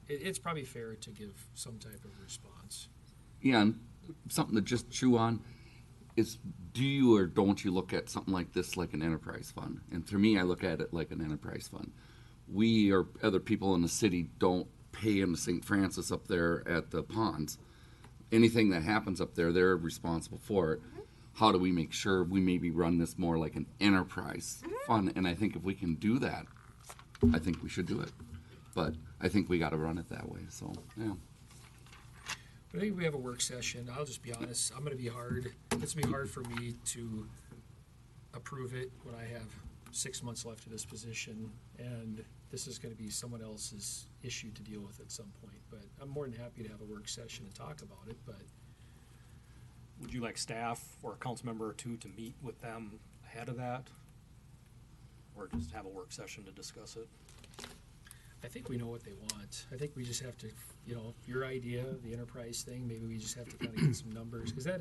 it's probably fair to give some type of response. Yeah, and something to just chew on is, do you or don't you look at something like this like an enterprise fund? And to me, I look at it like an enterprise fund. We or other people in the city don't pay into St. Francis up there at the ponds. Anything that happens up there, they're responsible for it. How do we make sure we maybe run this more like an enterprise fund? And I think if we can do that, I think we should do it. But I think we got to run it that way. So, yeah. But I think we have a work session. I'll just be honest. It's going to be hard for me to approve it when I have 6 months left of this position, and this is going to be someone else's issue to deal with at some point. But I'm more than happy to have a work session and talk about it. But Would you like staff or a council member or two to meet with them ahead of that? Or just have a work session to discuss it? I think we know what they want. I think we just have to, your idea, the enterprise thing, maybe we just have to kind of get some numbers. Because I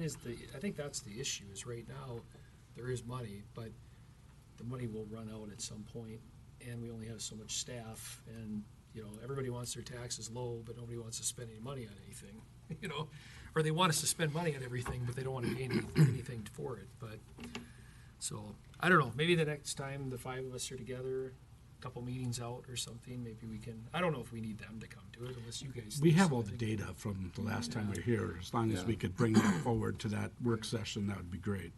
think that's the issue, is right now, there is money, but the money will run out at some point, and we only have so much staff, and, everybody wants their taxes low, but nobody wants to spend any money on anything, or they want us to spend money on everything, but they don't want to pay anything for it. But, so, I don't know, maybe the next time the five of us are together, couple meetings out or something, maybe we can, I don't know if we need them to come to it, unless you guys. We think have so. all I the think- data from the last time we were here. As long as Yeah. we could bring that forward to that work session, that would be great.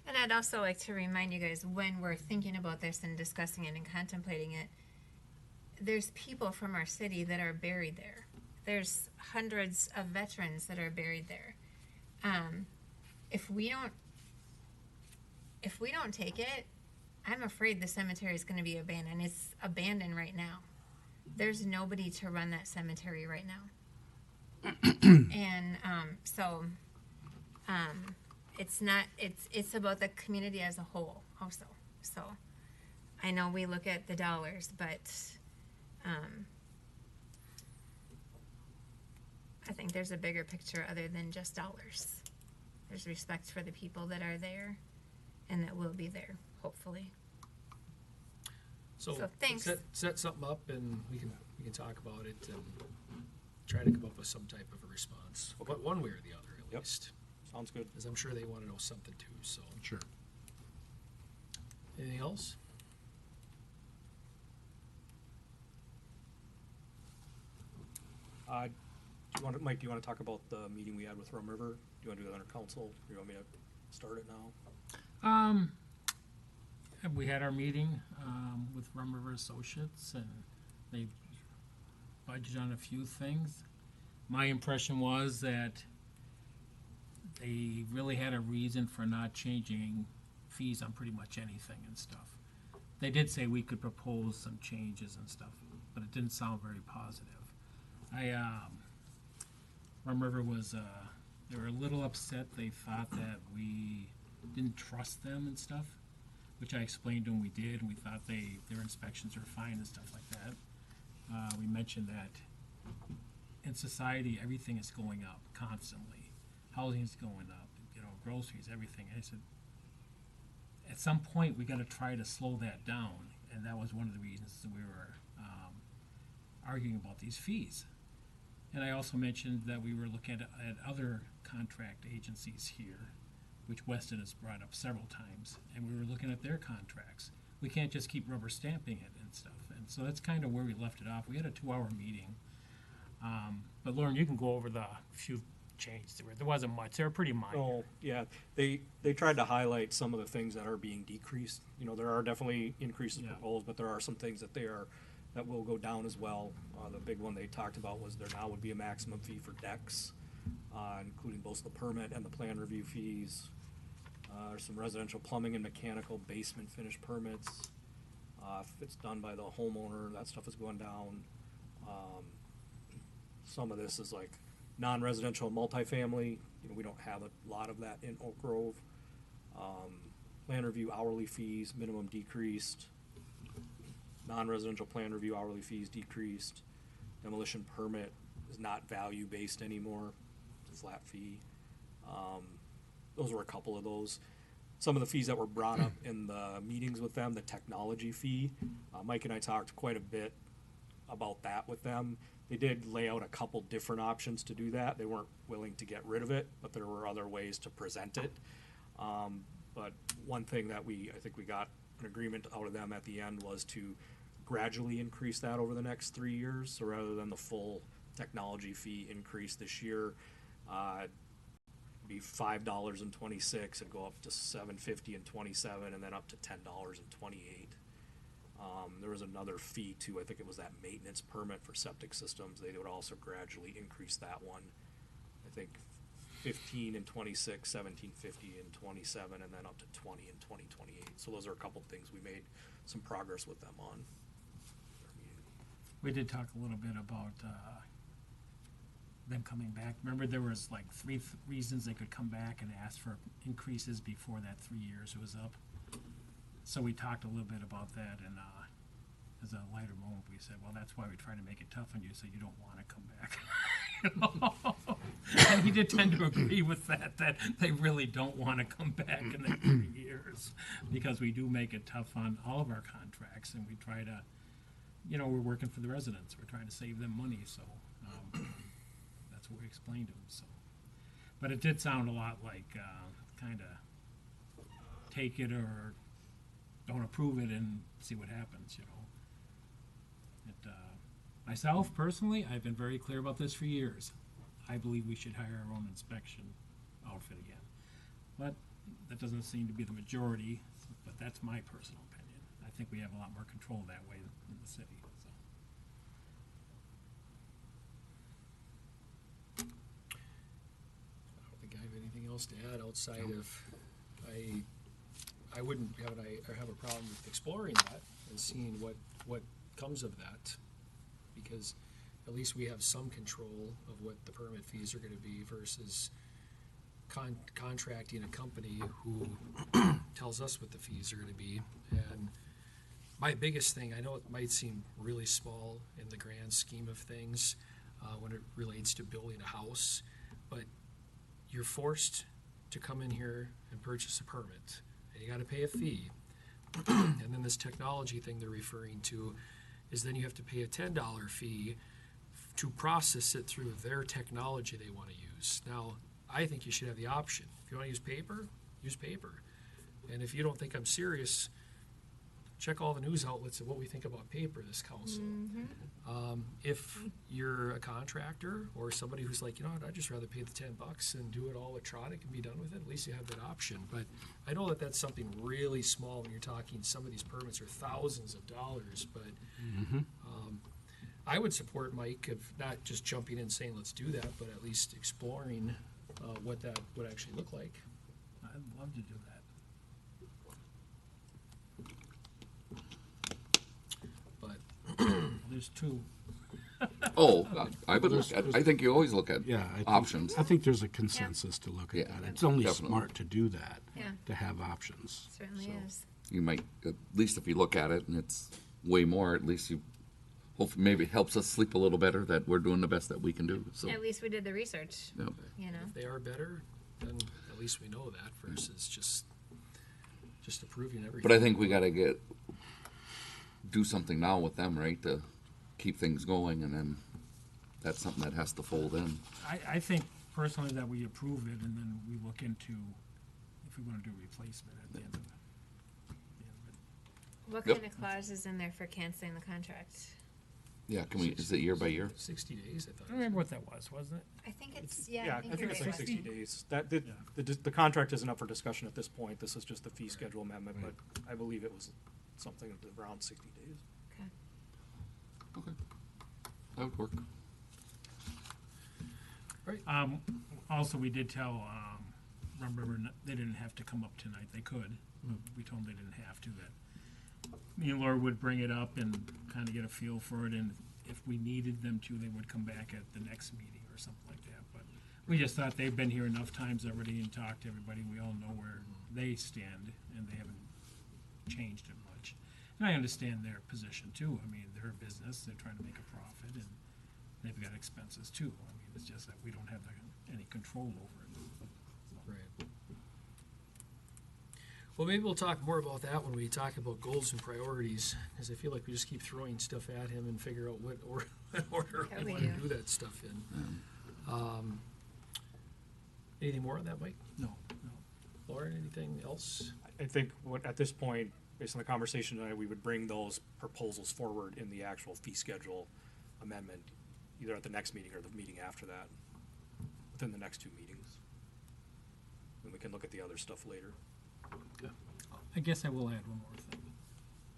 and And I'd also like to remind you guys, when we're thinking about this and discussing it and contemplating it, there's people from our city that are buried there. There's hundreds of veterans that are buried there. If we don't take it, I'm afraid the cemetery is going to be abandoned. It's abandoned right now. There's nobody to run that cemetery right now. And it's not. It's about the community as a whole also. So I know we look at the dollars, but I think there's a bigger picture other than just dollars. There's respect for the people that are there and that will be there, hopefully. So thanks. Set something up and we can talk about it and try to come up with some type of a response. Okay. One way or the other, at Yep. least. Sounds good. Because I'm sure they want to know something too, so. Sure. Anything else? Mike, do you want to talk about the meeting we had with Rum River? Do you want to do that under council? Or do you want me to start it now? We had our meeting with Rum River Associates, and they budgeted on a few things. My impression was that they really had a reason for not changing fees on pretty much anything and stuff. They did say we could propose some changes and stuff, but it didn't sound very positive. Rum River was, they were a little upset. They thought that we didn't trust them and stuff, which I explained to them we did, and we thought their inspections were fine and stuff like that. We mentioned that in society, everything is going up constantly. Housing is going up, groceries, everything. And I said, at some point, we got to try to slow that down, and that was one of the reasons that we were arguing about these fees. And I also mentioned that we were looking at other contract agencies here, which Weston has brought up several times, and we were looking at their contracts. We can't just keep rubber stamping it and stuff. And so that's kind of where we left it off. We had a 2-hour meeting. But Lauren, you can go over the few changes. There wasn't much. They were pretty minor. Oh, yeah. They tried to highlight some of the things that are being decreased. There are definitely increases proposed, but there are some things that will go down as well. The big one they talked about was there now would be a maximum fee for decks, including both the permit and the plan review fees. There's some residential plumbing and mechanical basement finish permits. If it's done by the homeowner, that stuff is going down. Some of this is like non-residential multifamily. We don't have a lot of that in Oak Grove. Plan review hourly fees, minimum decreased. Non-residential plan review hourly fees decreased. Demolition permit is not value-based anymore. It's a flat fee. Those were a couple of those. Some of the fees that were brought up in the meetings with them, the technology fee, Mike and I talked quite a bit about that with them. They did lay out a couple different options to do that. They weren't willing to get rid of it, but there were other ways to present it. But one thing that I think we got an agreement out of them at the end was to gradually increase that over the next 3 years. So rather than the full technology fee increase this year, it'd be $5.26, it'd go up to $7.50 in 27, and then up to $10 in 28. There was another fee too. I think it was that maintenance permit for septic systems. They would also gradually increase that one. I think 15 in 26, 17.50 in 27, and then up to 20 in 2028. So those are a couple of things we made some progress with them on. We did talk a little bit about them coming back. Remember, there was like 3 reasons they could come back and ask for increases before that 3 years was up. So we talked a little bit about that, and as a lighter moment, we said, well, that's why we try to make it tough on you, so you don't want to come back. And he did tend to agree with that they really don't want to come back in the 3 years, because we do make it tough on all of our contracts, and we try to, we're working for the residents. We're trying to save them money, so that's what we explained to them. So, but it did sound a lot like kind of take it or don't approve it and see what happens. Myself personally, I've been very clear about this for years. I believe we should hire our own inspection outfit again. But that doesn't seem to be the majority, but that's my personal opinion. I think we have a lot more control that way in the city, so. I don't think I have anything else to add outside of, I wouldn't have a problem with exploring that and seeing what comes of that. Because at least we have some control of what the permit fees are gonna be versus contracting a company who tells us what the fees are gonna be. And my biggest thing, I know it might seem really small in the grand scheme of things, when it relates to building a house, but you're forced to come in here and purchase a permit, and you gotta pay a fee. And then this technology thing they're referring to is then you have to pay a $10 fee to process it through their technology they wanna use. Now, I think you should have the option. If you wanna use paper, use paper. And if you don't think I'm serious, check all the news outlets of what we think about paper, this council. If you're a contractor or somebody who's like, you know what, I'd just rather pay the $10 and do it all electronic and be done with it, at least you have that option. But I know that that's something really small when you're talking, some of these permits are thousands of dollars, but I would support Mike of not just jumping in and saying, let's do that, but at least exploring what that would actually look like. I'd love to do that. But There's two. Oh, I would look at, I think you always look at Yeah, I think, options. I think there's a consensus to look Yeah, at that. It's only definitely. smart to do that, Yeah. to have options. Certainly So, is. You might, at least if you look at it and it's way more, at least you, hopefully, maybe it helps us sleep a little better that we're doing the best that we can do, so. At least we did the research, Yep. you know? if they are better, then at least we know that versus just approving everything. But I think we gotta do something now with them, right, to keep things going, and then that's something that has to fold in. I think personally that we approve it and then we look into if we wanna do replacement at the end of it. What Yep. kind of clause is in there for canceling the contract? Yeah, can we, is it year by year? 60 days, I thought. I don't remember what that was, wasn't it? I think it's, Yeah, I think you're it's right. like 60 days. That, the contract isn't up for discussion at this point. This is just the fee schedule amendment, but I believe it was something around 60 days. Okay. Okay. That would work. Also, we did tell, they didn't have to come up tonight, they could, but we told them they didn't have to, that me and Laura would bring it up and kind of get a feel for it, and if we needed them to, they would come back at the next meeting or something like that, but we just thought they've been here enough times already and talked to everybody, we all know where they stand, and they haven't changed it much. And I understand their position too, I mean, they're a business, they're trying to make a profit, and they've got expenses too, I mean, it's just that we don't have any control over it. Right. Well, maybe we'll talk more about that when we talk about goals and priorities, because I feel like we just keep throwing stuff at him and figure out what order Yeah, we we want to do. do that stuff in. Anything more on that, Mike? No, no. Lauren, anything else? I think at this point, based on the conversation tonight, we would bring those proposals forward in the actual fee schedule amendment, either at the next meeting or the meeting after that, within the next two meetings. And we can look at the other stuff later. I guess I will add one more thing.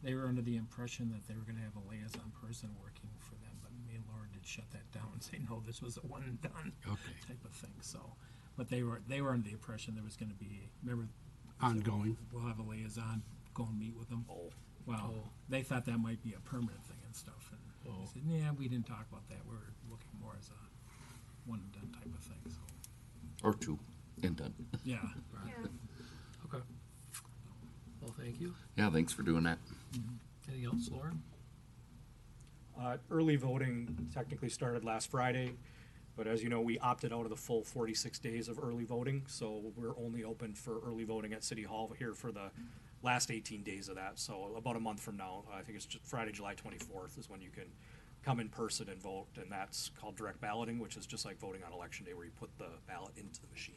They were under the impression that they were gonna have a liaison person working for them, but me and Laura did shut that down and say, no, this was a one and done Okay. type of thing, so. But they were under the impression there was gonna be, remember, Ongoing. we'll have a liaison, go and meet with them. Oh, Well, Oh. they thought that might be a permanent thing and stuff, and Oh. I said, yeah, we didn't talk about that, we were looking more as a one and done type of thing, so, Or two, and done. yeah. Yeah. Okay. Well, thank you. Yeah, thanks for doing that. Anything else, Lauren? Early voting technically started last Friday, but as you know, we opted out of the full 46 days of early voting, so we're only open for early voting at City Hall here for the last 18 days of that. So about a month from now, I think it's just Friday, July 24th is when you can come in person and vote, and that's called direct balloting, which is just like voting on election day where you put the ballot into the machine.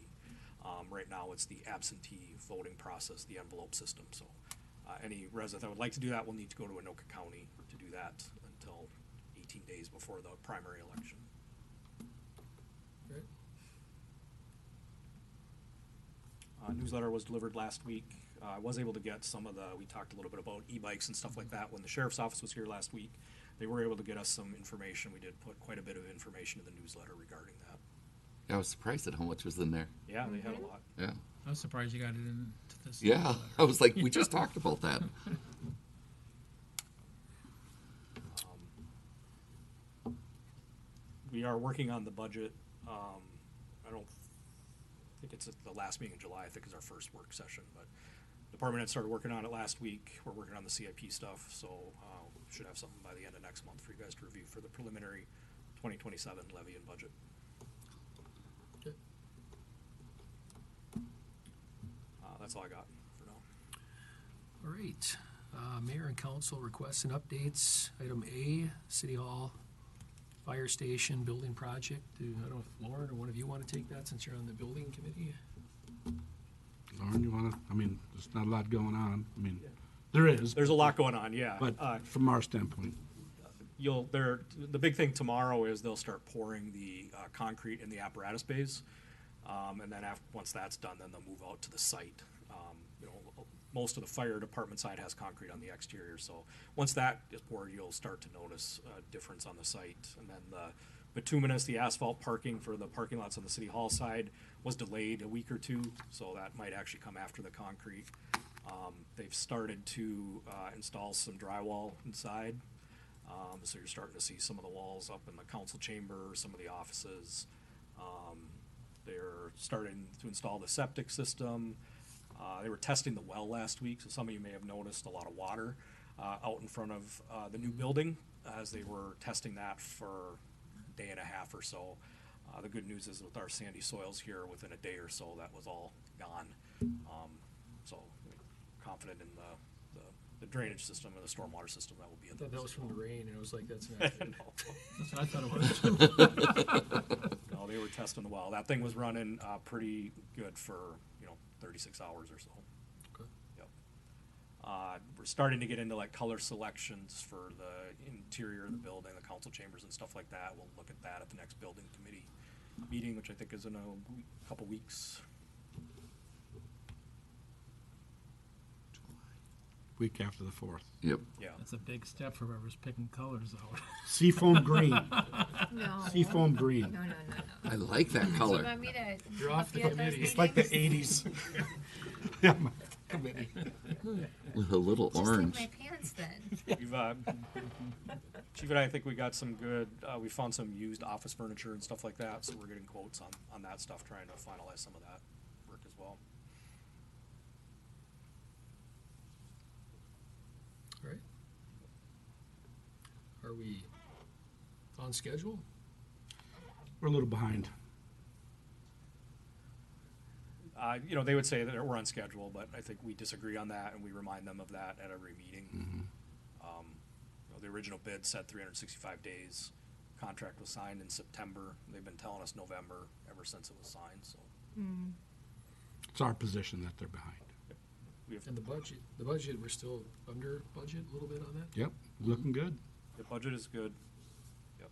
Right now, it's the absentee voting process, the envelope system, so any resident that would like to do that will need to go to Anoka County to do that until 18 days before the primary election. Great. Newsletter was delivered last week. I was able to get some of we talked a little bit about e-bikes and stuff like that when the sheriff's office was here last week. They were able to get us some information. We did put quite a bit of information in the newsletter regarding that. I was surprised at how much was in there. Yeah, they had a lot. Yeah. I was surprised you got it into this. Yeah. I was like, we just talked about that. We are working on the budget. I don't think it's at the last meeting in July, I think is our first work session, but department had started working on it last week. We're working on the CIP stuff, so we should have something by the end of next month for you guys to review for the preliminary 2027 levy and budget. Okay. That's all I got for now. All right. Mayor and council requests and updates. Item A, City Hall Fire Station Building Project. I don't know if Lauren or one of you want to take that since you're on the building committee. Lauren, you want to, I mean, there's not a lot going on. I mean, there is. There's a lot going on, yeah. But from our standpoint, The big thing tomorrow is they'll start pouring the concrete in the apparatus bays. And then once that's done, then they'll move out to the site. Most of the fire department side has concrete on the exterior, so once that is poured, you'll start to notice a difference on the site. And then the bituminous, the asphalt parking for the parking lots on the city hall side was delayed a week or two, so that might actually come after the concrete. They've started to install some drywall inside, so you're starting to see some of the walls up in the council chamber, some of the offices. They're starting to install the septic system. They were testing the well last week, so some of you may have noticed a lot of water out in front of the new building as they were testing that for a day and a half or so. The good news is with our sandy soils here, within a day or so, that was all gone. So we're confident in the drainage system and the stormwater system that will be in I thought there. that was from the rain, and I was like, that's not good. That's what I thought it was. No, they were testing the well. That thing was running pretty good for 36 hours or so. Okay. Yep. We're starting to get into like color selections for the interior of the building, the council chambers and stuff like that. We'll look at that at the next building committee meeting, which I think is in a couple weeks. week after the 4th. Yep. Yeah. That's a big step for whoever's picking colors out. Seafoam green. No. Seafoam green. No. I like that Do you color. want me to? You're off the help you at those committee. It's like the meetings? 80s. Yeah, my committee. With a little Just orange. like my pants then. We've, Chief and I think we got some good, we found some used office furniture and stuff like that, so we're getting quotes on that stuff, trying to finalize some of that work as well. All right. Are we on schedule? We're a little behind. They would say that we're on schedule, but I think we disagree on that, and we remind them of that at every meeting. The original bid said 365 days. Contract was signed in September. They've been telling us November ever since it was signed, so. It's our position that they're behind. We have, And the budget, we're still under budget a little bit on that? Yep, looking good. the budget is good.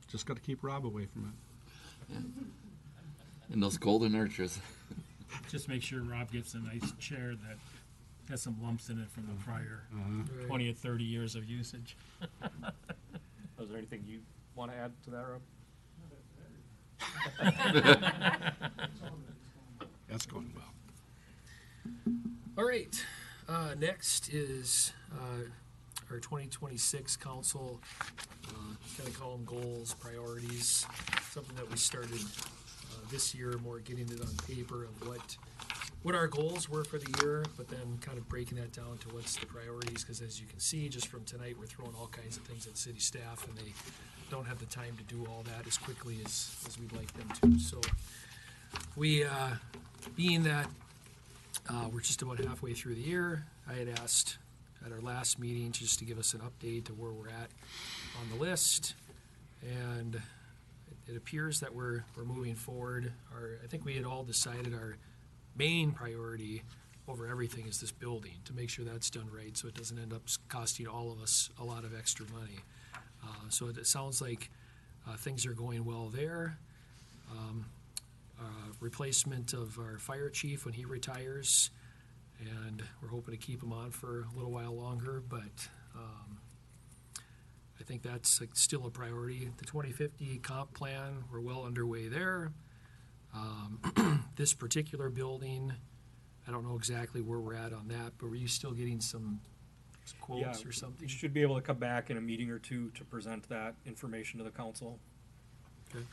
Just got to keep Rob away from it. And those golden arches. Just make sure Rob gets a nice chair that has some lumps in it from the prior Right. 20 or 30 years of usage. Is there anything you want to add to that, Rob? That's going well. All right, next is our 2026 council, kind of call them goals, priorities, something that we started this year, more getting it on paper of what our goals were for the year, but then kind of breaking that down to what's the priorities, because as you can see, just from tonight, we're throwing all kinds of things at city staff, and they don't have the time to do all that as quickly as we'd like them to. So we, being that we're just about halfway through the year, I had asked at our last meeting just to give us an update to where we're at on the list, and it appears that we're moving forward. I think we had all decided our main priority over everything is this building, to make sure that's done right, so it doesn't end up costing all of us a lot of extra money. So it sounds like things are going well there. replacement of our fire chief when he retires, and we're hoping to keep him on for a little while longer, but I think that's still a priority. The 2050 comp plan, we're well underway there. This particular building, I don't know exactly where we're at on that, but were you still getting some quotes or something? You should be able to come back in a meeting or two to present that information to the council. Okay.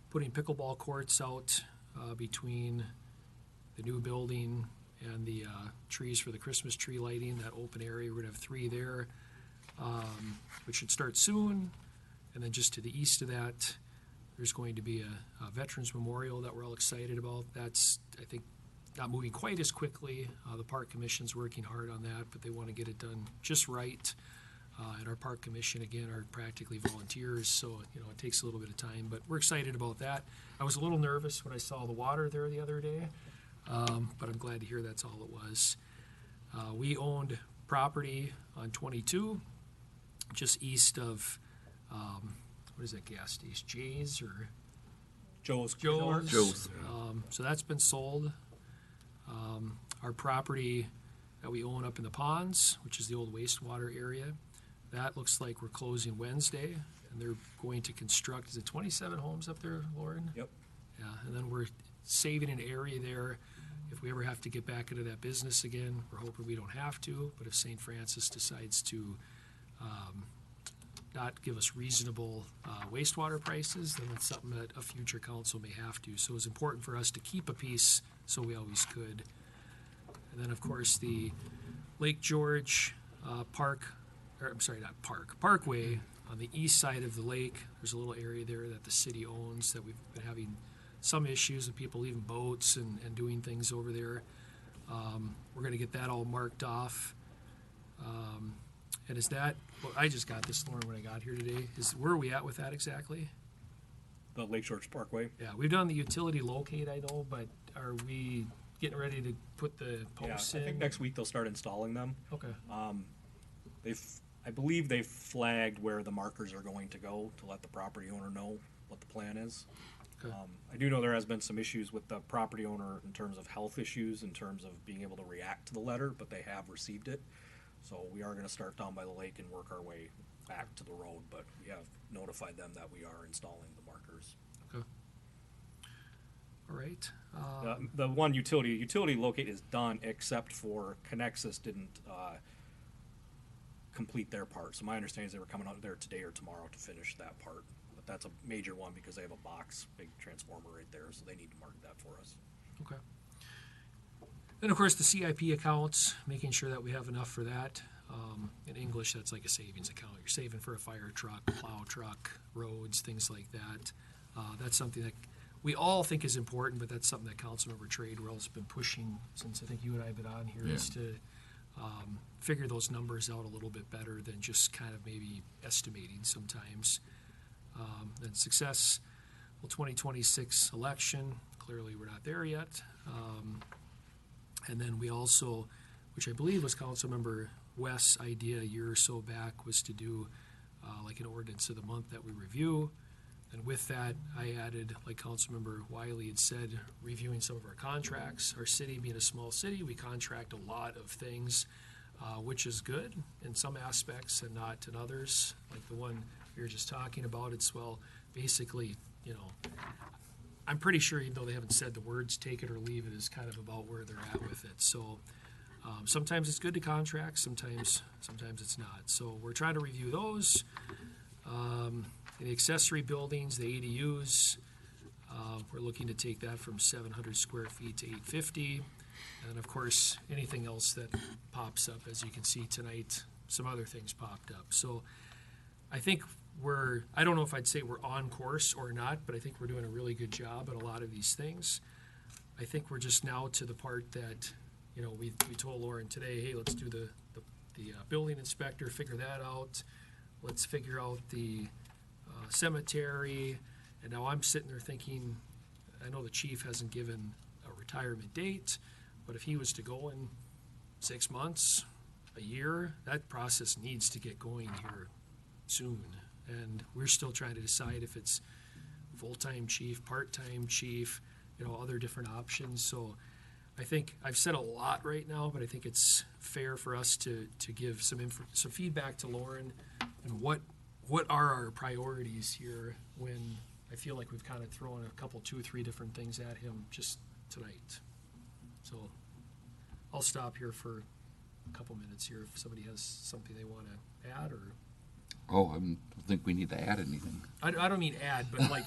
Putting pickleball courts out between the new building and the trees for the Christmas tree lighting, that open area. We're gonna have 3 there, which should start soon. And then just to the east of that, there's going to be a Veterans Memorial that we're all excited about. That's, I think, not moving quite as quickly. The Park Commission's working hard on that, but they want to get it done just right. And our Park Commission, again, are practically volunteers, so, it takes a little bit of time, but we're excited about that. I was a little nervous when I saw the water there the other day, but I'm glad to hear that's all it was. We owned property on 22, just east of, what is that gas station, Jay's or? Joe's. Joe's. So that's been sold. Our property that we own up in the ponds, which is the old wastewater area, that looks like we're closing Wednesday, and they're going to construct, is it 27 homes up there, Lauren? Yep. Yeah, and then we're saving an area there. If we ever have to get back into that business again, we're hoping we don't have to, but if St. Francis decides to not give us reasonable wastewater prices, then it's something that a future council may have to. So it's important for us to keep a piece, so we always could. And then, of course, the Lake George Parkway on the east side of the lake. There's a little area there that the city owns that we've been having some issues with people leaving boats and doing things over there. We're going to get that all marked off. And is that, well, I just got this, Lauren, when I got here today. Where are we at with that exactly? The Lake George Parkway. Yeah, we've done the utility locate, I know, but are we getting ready to put the Yeah, posts I in? think next week they'll start installing them. Okay, I believe they've flagged where the markers are going to go to let the property owner know what the plan is. Okay. I do know there has been some issues with the property owner in terms of health issues, in terms of being able to react to the letter, but they have received it. So we are gonna start down by the lake and work our way back to the road, but we have notified them that we are installing the markers. okay. All right. The one utility locate is done, except for Connexus didn't complete their part. So my understanding is they were coming out there today or tomorrow to finish that part. But that's a major one because they have a big transformer right there, so they need to mark that for us. Okay. Then, of course, the CIP accounts, making sure that we have enough for that. In English, that's like a savings account. You're saving for a fire truck, plow truck, roads, things like that. That's something that we all think is important, but that's something that Councilmember Tradewell's been pushing since I think you and I have been on here, is to figure those numbers out a little bit better than just kind of maybe estimating sometimes. Then success, 2026 election, clearly we're not there yet. And then we also, which I believe was Councilmember West's idea a year or so back, was to do like an ordinance of the month that we review. And with that, I added, like Councilmember Wiley had said, reviewing some of our contracts. Our city being a small city, we contract a lot of things, which is good in some aspects and not in others. Like the one we were just talking about, it's, well, basically, I'm pretty sure, even though they haven't said the words take it or leave it, is kind of about where they're at with it. So sometimes it's good to contract, sometimes it's not. So we're trying to review those. In the accessory buildings, the ADUs, we're looking to take that from 700 square feet to 850. And of course, anything else that pops up, as you can see tonight, some other things popped up. So I think I don't know if I'd say we're on course or not, but I think we're doing a really good job at a lot of these things. I think we're just now to the part that, we told Lauren today, hey, let's do the building inspector, figure that out. Let's figure out the cemetery. And now I'm sitting there thinking, I know the chief hasn't given a retirement date, but if he was to go in 6 months, a year, that process needs to get going here soon. And we're still trying to decide if it's full-time chief, part-time chief, other different options. So I think I've said a lot right now, but I think it's fair for us to give some feedback to Lauren and what are our priorities here when I feel like we've kind of thrown a couple, 2 or 3 different things at him just tonight. So I'll stop here for a couple minutes here if somebody has something they want to add or. Oh, I don't think we need to add anything. I don't mean add, but like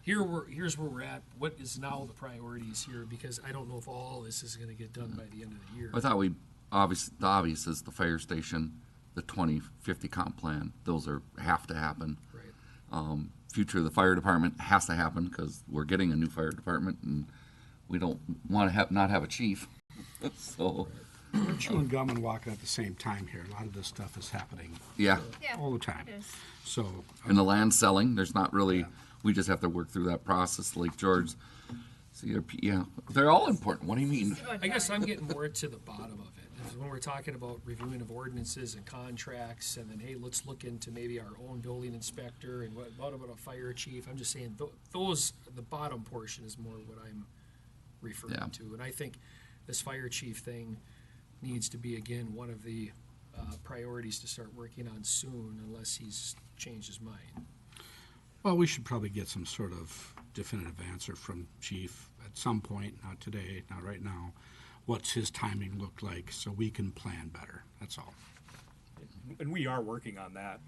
here's where we're at. What is now the priorities here? Because I don't know if all this is going to get done by the end of the year. I thought the obvious is the fire station, the 2050 comp plan. Those have to happen. Right. Future of the fire department has to happen because we're getting a new fire department and we don't want to not have a chief. So. Aren't you and Gumman walking at the same time here? A lot of this stuff is happening Yeah. all the time. It is. So, And the land selling, there's not really, we just have to work through that process. Lake George, CRP, yeah, they're all important. What do you mean? I guess I'm getting more to the bottom of it. Is when we're talking about reviewing of ordinances and contracts, and then, hey, let's look into maybe our own building inspector and what about a fire chief? I'm just saying the bottom portion is more what I'm referring Yeah. to. And I think this fire chief thing needs to be, again, one of the priorities to start working on soon, unless he's changed his mind. well, we should probably get some sort of definitive answer from Chief at some point, not today, not right now. What's his timing look like so we can plan better? That's all. And we are working on that.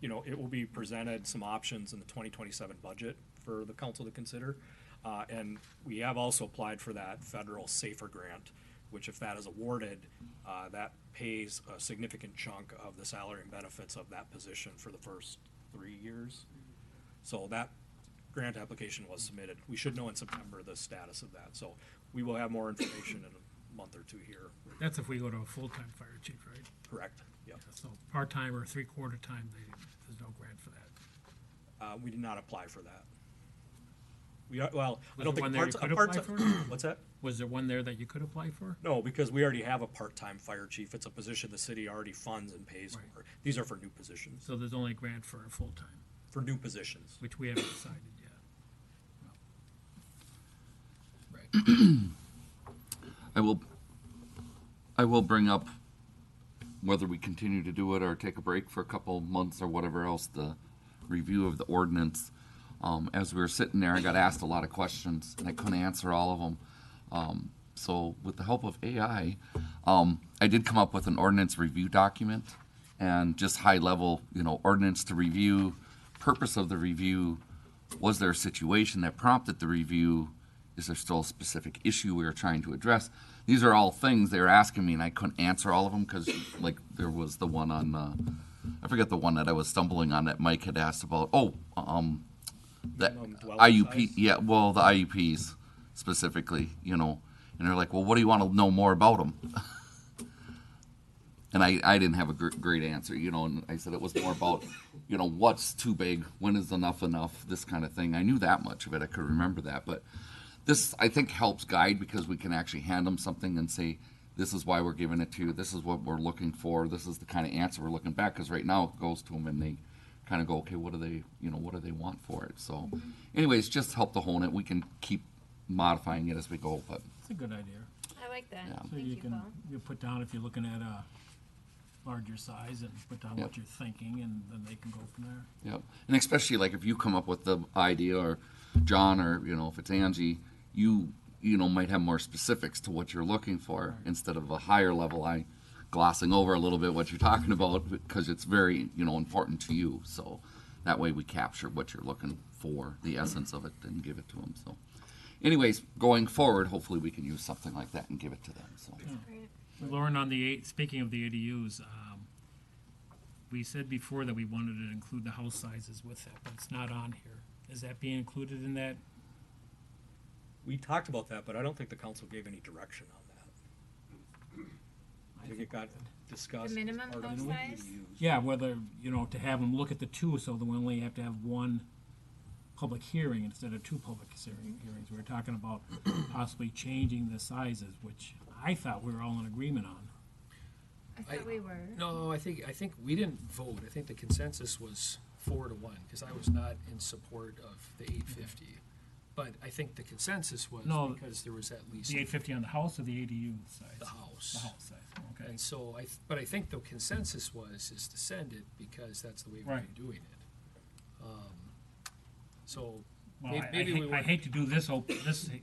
It will be presented some options in the 2027 budget for the council to consider. And we have also applied for that federal SAFER grant, which if that is awarded, that pays a significant chunk of the salary and benefits of that position for the first 3 years. So that grant application was submitted. We should know in September the status of that. So we will have more information in a month or 2 here. That's if we go to a full-time fire chief, right? Correct. Yep. So part-time or three-quarter time, there's no grant for that. We did not apply for that. I Was don't there one think there you could apply for? What's that? Was there one there that you could apply for? No, because we already have a part-time fire chief. It's a position the city already funds and pays Right. for. These are for new positions, So there's only a grant for a full-time, for new positions. which we haven't decided yet. I will bring up whether we continue to do it or take a break for a couple months or whatever else, the review of the ordinance. As we were sitting there, I got asked a lot of questions and I couldn't answer all of them. So with the help of AI, I did come up with an ordinance review document and just high level, ordinance to review, purpose of the review, was there a situation that prompted the review? Is there still a specific issue we are trying to address? These are all things they were asking me, and I couldn't answer all of them because, like, there was the one on, I forget the one that I was stumbling on that Mike had asked about. The Minimum dwelling IUP, size? yeah, well, the IUPs specifically, and they're like, well, what do you want to know more about them? And I didn't have a great answer, and I said it was more about, what's too big, when is enough, this kind of thing. I knew that much of it, I could remember that, but this, I think, helps guide because we can actually hand them something and say, this is why we're giving it to you, this is what we're looking for, this is the kind of answer we're looking back, because right now it goes to them and they kind of go, okay, what do they want for it? So anyways, just help to hone it. We can keep modifying it as we go, but It's a good idea. I like that. Yeah. So Thank you you, can, Paul. you put down if you're looking at a larger size and put down Yep. what you're thinking and then they can go from there. Yep. And especially like if you come up with the idea or John or, if it's Angie, you might have more specifics to what you're looking for instead of a higher level. I glossing over a little bit what you're talking about because it's very, important to you. So that way we capture what you're looking for, the essence of it, and give it to them. So anyways, going forward, hopefully we can use something like that and give it to them. So Great. Lauren, speaking of the ADUs, we said before that we wanted to include the house sizes with that, but it's not on here. Is that being included in that? We talked about that, but I don't think the council gave any direction on that. I think it got discussed. The minimum as part of house the size? ADUs. Yeah, whether, to have them look at the two, so that we only have to have one public hearing instead of two public hearings. We were talking about possibly changing the sizes, which I thought we were all in agreement on. I thought we were. No, I think we didn't vote. I think the consensus was 4-1, because I was not in support of the 850. But I think the consensus was No, because there was at least The 850 on the house or the ADU side? the house. The house side, okay. And so but I think the consensus is to send it because that's the way we've Right. been doing it. So Well, maybe we I weren't. hate to do this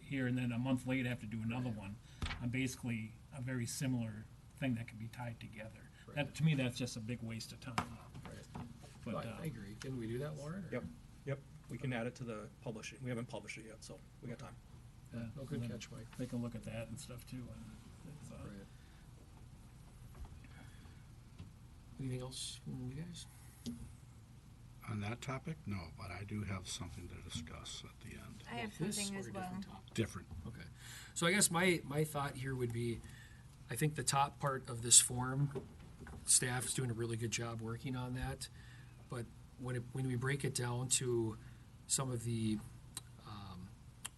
here and then a month later have to do another one on basically a very similar thing that can be tied together. That, to me, that's just a big waste of time. Right. But, Well, I agree. Didn't we do that, Lauren? or- Yep, we can add it to the publishing. We haven't published it yet, so we got time. Yeah, no, good and then catch, Mike. Take a look at that and stuff too. And it's, Right. Anything else from you guys? On that topic, no, but I do have something to discuss at the end. I have This something or as a well. different topic? Different. Okay. So I guess my thought here would be, I think the top part of this form, staff is doing a really good job working on that. But when we break it down to some of the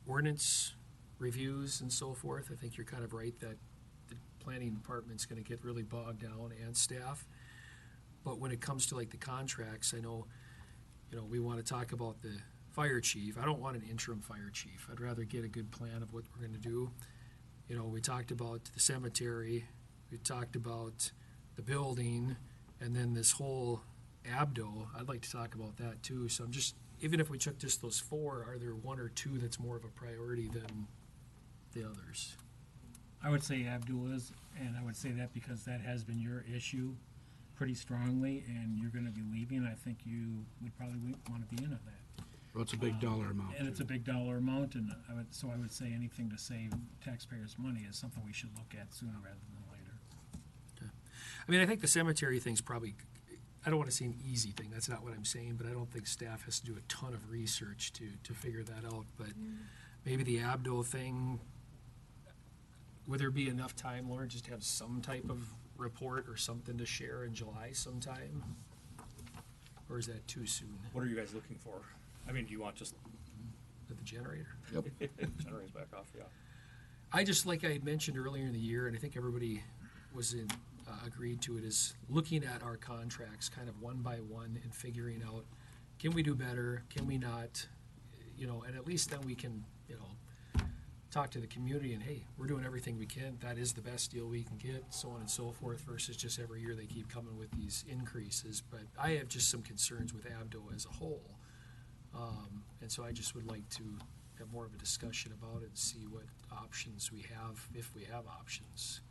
ordinance reviews and so forth, I think you're kind of right that the planning department's gonna get really bogged down and staff. But when it comes to like the contracts, I know, we wanna talk about the fire chief. I don't want an interim fire chief. I'd rather get a good plan of what we're gonna do. We talked about the cemetery, we talked about the building, and then this whole ABDO, I'd like to talk about that too. So I'm just, even if we took just those 4, are there 1 or 2 that's more of a priority than the others? I would say Abdul is, and I would say that because that has been your issue pretty strongly, and you're gonna be leaving, I think you would probably wanna be in on that. Well, it's a big dollar amount. And it's a big dollar amount, and I would say anything to save taxpayers' money is something we should look at sooner rather than later. I mean, I think the cemetery thing's probably, I don't want to say an easy thing, that's not what I'm saying, but I don't think staff has to do a ton of research to figure that out. But maybe the Abdo thing, would there be enough time, Lauren, just to have some type of report or something to share in July sometime? Or is that too soon What are you guys looking for? I mean, do you want just with the generator? Yep. generators back off? Yeah. I just, like I had mentioned earlier in the year, and I think everybody was agreed to it, is looking at our contracts kind of one by one and figuring out, can we do better? Can we not? And at least then we can, talk to the community and, hey, we're doing everything we can. That is the best deal we can get, so on and so forth, versus just every year they keep coming with these increases. But I have just some concerns with Abdo as a whole. And so I just would like to have more of a discussion about it and see what options we have, if we have options.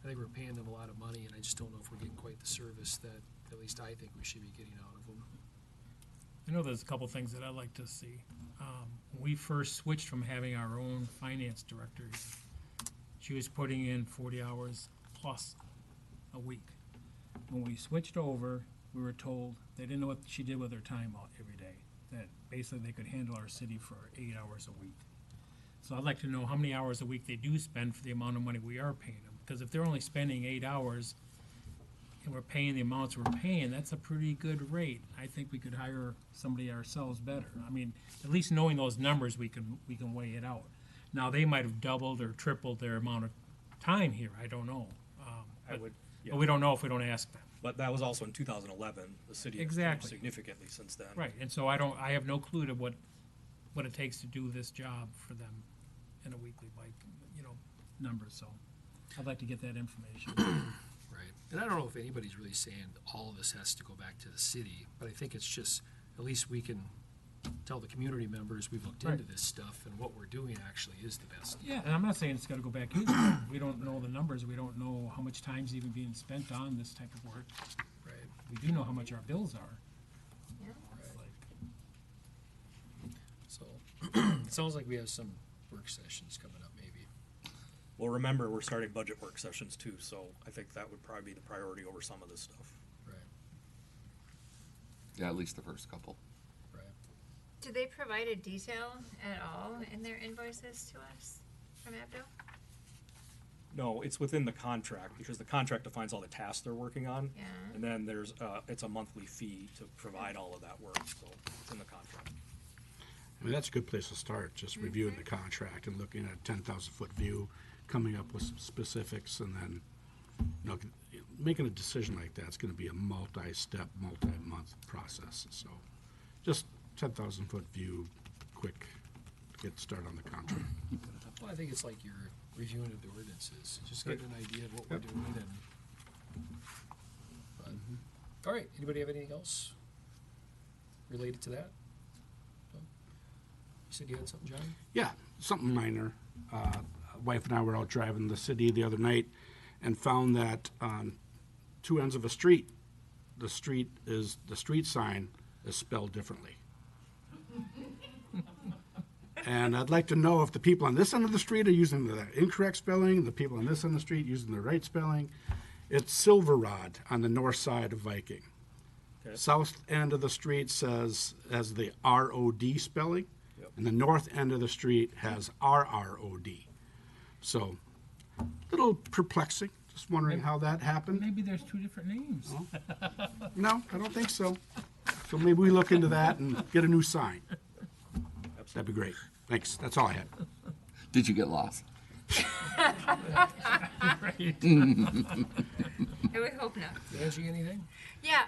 I think we're paying them a lot of money, and I just don't know if we're getting quite the service that at least I think we should be getting out of them. I know there's a couple things that I'd like to see. When we first switched from having our own finance director, she was putting in 40 hours plus a week. When we switched over, we were told they didn't know what she did with her time out every day, that basically they could handle our city for 8 hours a week. So I'd like to know how many hours a week they do spend for the amount of money we are paying them. Because if they're only spending 8 hours and we're paying the amounts we're paying, that's a pretty good rate. I think we could hire somebody ourselves better. I mean, at least knowing those numbers, we can weigh it out. Now, they might have doubled or tripled their amount of time here, I don't know. But we don't know if we don't ask them. But that was also in 2011. The city has changed Exactly. significantly since then. Right, and so I have no clue to what it takes to do this job for them in a weekly, numbers, so I'd like to get that information. Right. And I don't know if anybody's really saying all of this has to go back to the city, but I think it's just, at least we can tell the community members we've looked into Right. this stuff and what we're doing actually is the best. Yeah, and I'm not saying it's gotta go back either. We don't know the numbers, we don't know how much time's even being spent on this type of work. Right. We do know how much our bills are. Yeah. It's like, So, it sounds like we have some work sessions coming up maybe. Well, remember, we're starting budget work sessions too, so I think that would probably be the priority over some of this stuff. Right. Yeah, at least the first couple. Right. Do they provide a detail at all in their invoices to us from Abdo? No, it's within the contract, because the contract defines all the tasks they're working on. Yeah. And then there's, it's a monthly fee to provide all of that work, so it's in the contract. I mean, that's a good place to start, just reviewing the contract and looking at a 10,000-foot view, coming up with some specifics, and then, making a decision like that's gonna be a multi-step, multi-month process, so. just 10,000-foot view, quick, to get started on the contract. Well, I think it's like you're reviewing of the ordinances, just get an idea of what we're doing and. but- All right, anybody have anything else related to that? No? You said you had something, John? Yeah, something minor. Wife and I were out driving the city the other night and found that on two ends of a street, the street sign is spelled differently. And I'd like to know if the people on this end of the street are using the incorrect spelling, the people on this end of the street using the right spelling. It's Silver Rod on the north side of Viking. Okay. South end of the street has the R-O-D spelling, and the north end of the street has R-R-O-D. So, a little perplexing. Just wondering how that happened. Maybe there's two different names. No, I don't think so. So maybe we look into that and get a new sign. That'd be great. Thanks. That's all I had. Did you get lost? I would hope not. Angie, anything? Yeah,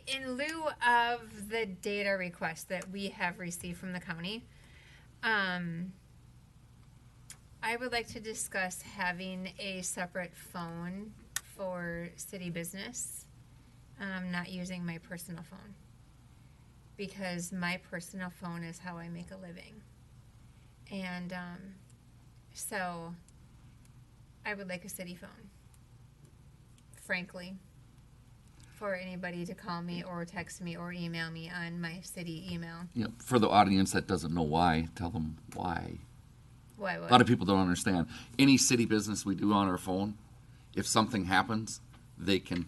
in lieu of the data request that we have received from the county, I would like to discuss having a separate phone for city business, not using my personal phone. Because my personal phone is how I make a living. And, so I would like a city phone, frankly, for anybody to call me or text me or email me on my city email. Yeah, for the audience that doesn't know why, tell them why. Why A lot would? of people don't understand. Any city business we do on our phone, if something happens, they can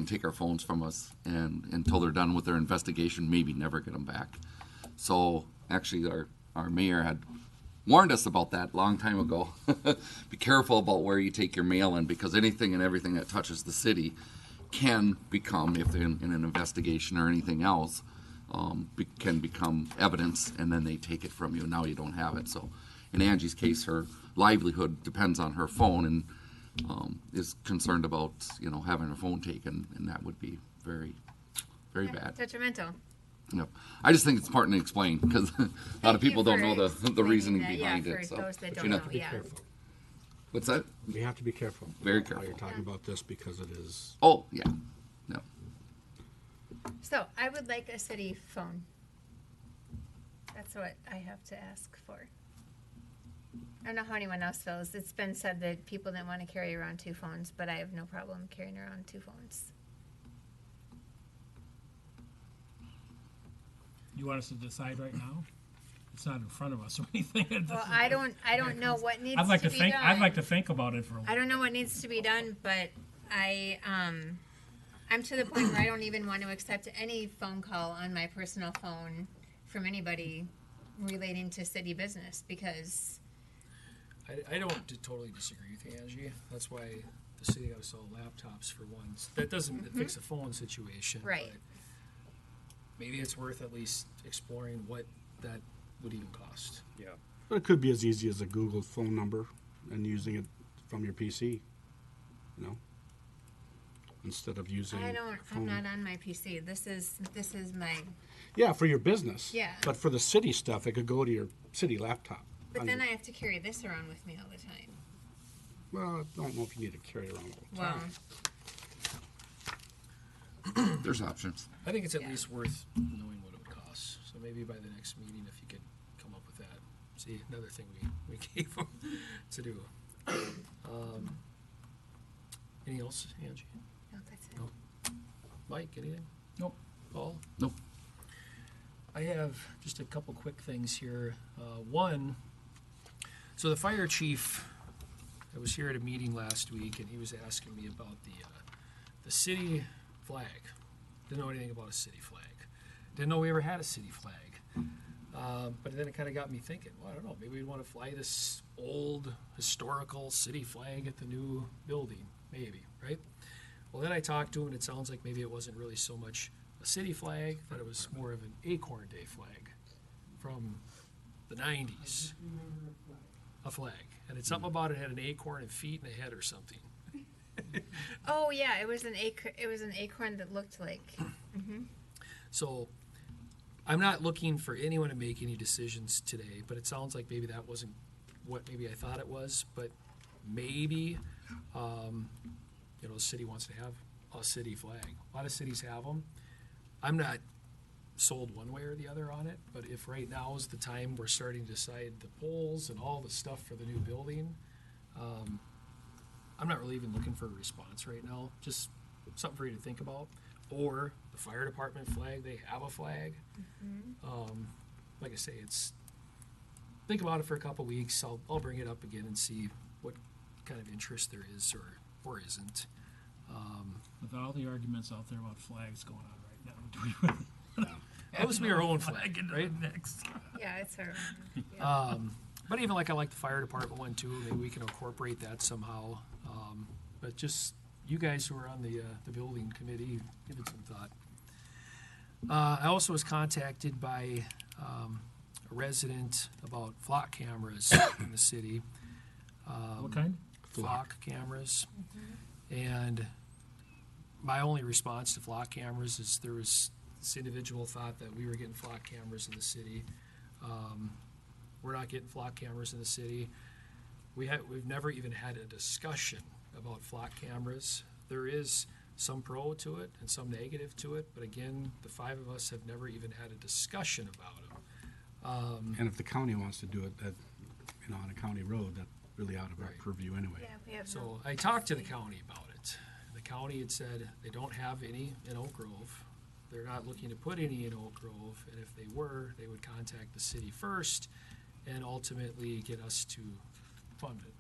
take our phones from us and until they're done with their investigation, maybe never get them back. So actually our mayor had warned us about that a long time ago. Be careful about where you take your mail in, because anything and everything that touches the city can become, if they're in an investigation or anything else, can become evidence, and then they take it from you. Now you don't have it. So in Angie's case, her livelihood depends on her phone, and is concerned about having her phone taken, and that would be very, very bad. Detrimental. Yep. I just think it's important to explain, because a lot of people don't know the explaining reasoning that, behind yeah, it. for So, those that but don't know, Be yeah. careful. What's that? We have to be careful. Very How careful. you're talking about this, because it is. Oh yeah, no. So I would like a city phone. That's what I have to ask for. I don't know how anyone else feels. It's been said that people didn't want to carry around two phones, but I have no problem carrying around two phones. You want us to decide right now? It's not in front of us or anything. Well, I don't know what needs I'd like to to be think. done. I'd like to think about it for a I while. don't know what needs to be done, but I'm to the point where I don't even want to accept any phone call on my personal phone from anybody relating to city business, because I don't totally disagree with you, Angie. That's why the city got us all laptops for once. That doesn't fix a phone situation. Right. But maybe it's worth at least exploring what that would even cost. Yeah. But it could be as easy as a Google phone number and using it from your PC, instead of using. I'm phone. not on my PC. This is my, Yeah, for your business. Yeah. But for the city stuff, it could go to your city laptop. but then I have to carry this around with me all the time. Well, I don't know if you need to carry it around all the Well, time. There's options. I think it's at Yeah. least worth knowing what it would cost. So maybe by the next meeting, if you could come up with that. See, another thing we gave them to do. Anything else, Angie? no, that's it. No. Mike, anything? Nope. Paul? Nope. I have just a couple quick things here. One, so the fire chief, I was here at a meeting last week, and he was asking me about the city flag. Didn't know anything about a city flag. Didn't know we ever had a city flag. But then it kind of got me thinking, well, I don't know, maybe we'd want to fly this old historical city flag at the new building, maybe, right? Well, then I talked to him, and it sounds like maybe it wasn't really so much a city flag, that it was more of an Acorn Day flag from the 90s. A flag. And it's something about it had an acorn and feet and a head or something. Oh yeah, it was an acorn that looked like. So I'm not looking for anyone to make any decisions today, but it sounds like maybe that wasn't what maybe I thought it was, but maybe, the city wants to have a city flag. A lot of cities have them. I'm not sold one way or the other on it, but if right now is the time we're starting to decide the poles and all the stuff for the new building, I'm not really even looking for a response right now, just something for you to think about. Or the fire department flag, they have a flag. Like I say, think about it for a couple weeks. I'll bring it up again and see what kind of interest there is or isn't. With all the arguments out there about flags going on right now, do we That was our own flag, right? next? Yeah, it's her. But even like I like the fire department one too. Maybe we can incorporate that somehow. But just you guys who are on the building committee, give it some thought. I also was contacted by a resident about flock cameras in the city. What kind? Flock cameras. And my only response to flock cameras is this individual thought that we were getting flock cameras in the city. We're not getting flock cameras in the city. We've never even had a discussion about flock cameras. There is some pro to it and some negative to it, but again, the five of us have never even had a discussion about them. And if the county wants to do it, on a county road, that's really out of our Right. purview anyway. Yeah, we have So no. I talked to the county about it. The county had said they don't have any in Oak Grove. They're not looking to put any in Oak Grove, and if they were, they would contact the city first and ultimately get us to fund it.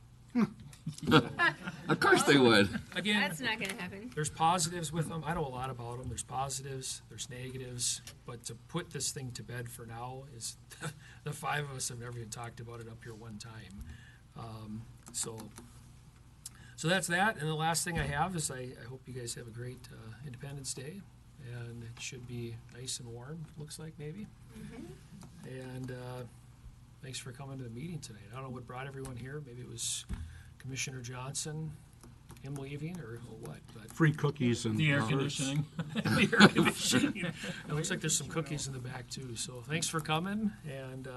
Of course they would. Again, That's not gonna happen. there's positives with them. I know a lot about them. There's positives, there's negatives, but to put this thing to bed for now is the five of us have never even talked about it up here one time. So that's that. And the last thing I have is I hope you guys have a great Independence Day, and it should be nice and warm. Looks like maybe. And thanks for coming to the meeting tonight. I don't know what brought everyone here. Maybe it was Commissioner Johnson, him leaving, or what, but Free cookies and The air fruits. conditioning. the air conditioning. It looks like there's some cookies in the back too, so thanks for coming, and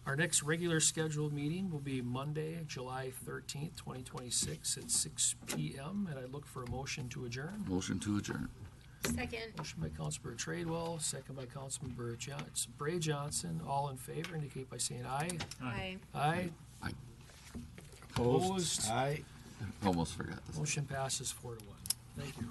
our next regular scheduled meeting will be Monday, July 13th, 2026 at 6 p.m., and I look for a motion to adjourn. Motion to adjourn. Second. Motion by Councilmember Tradewell, second by Councilmember Bray Johnson. All in favor indicate by saying aye. Aye. Aye. I Opposed? Aye. almost forgot this. Motion passes 4-1. Thank you.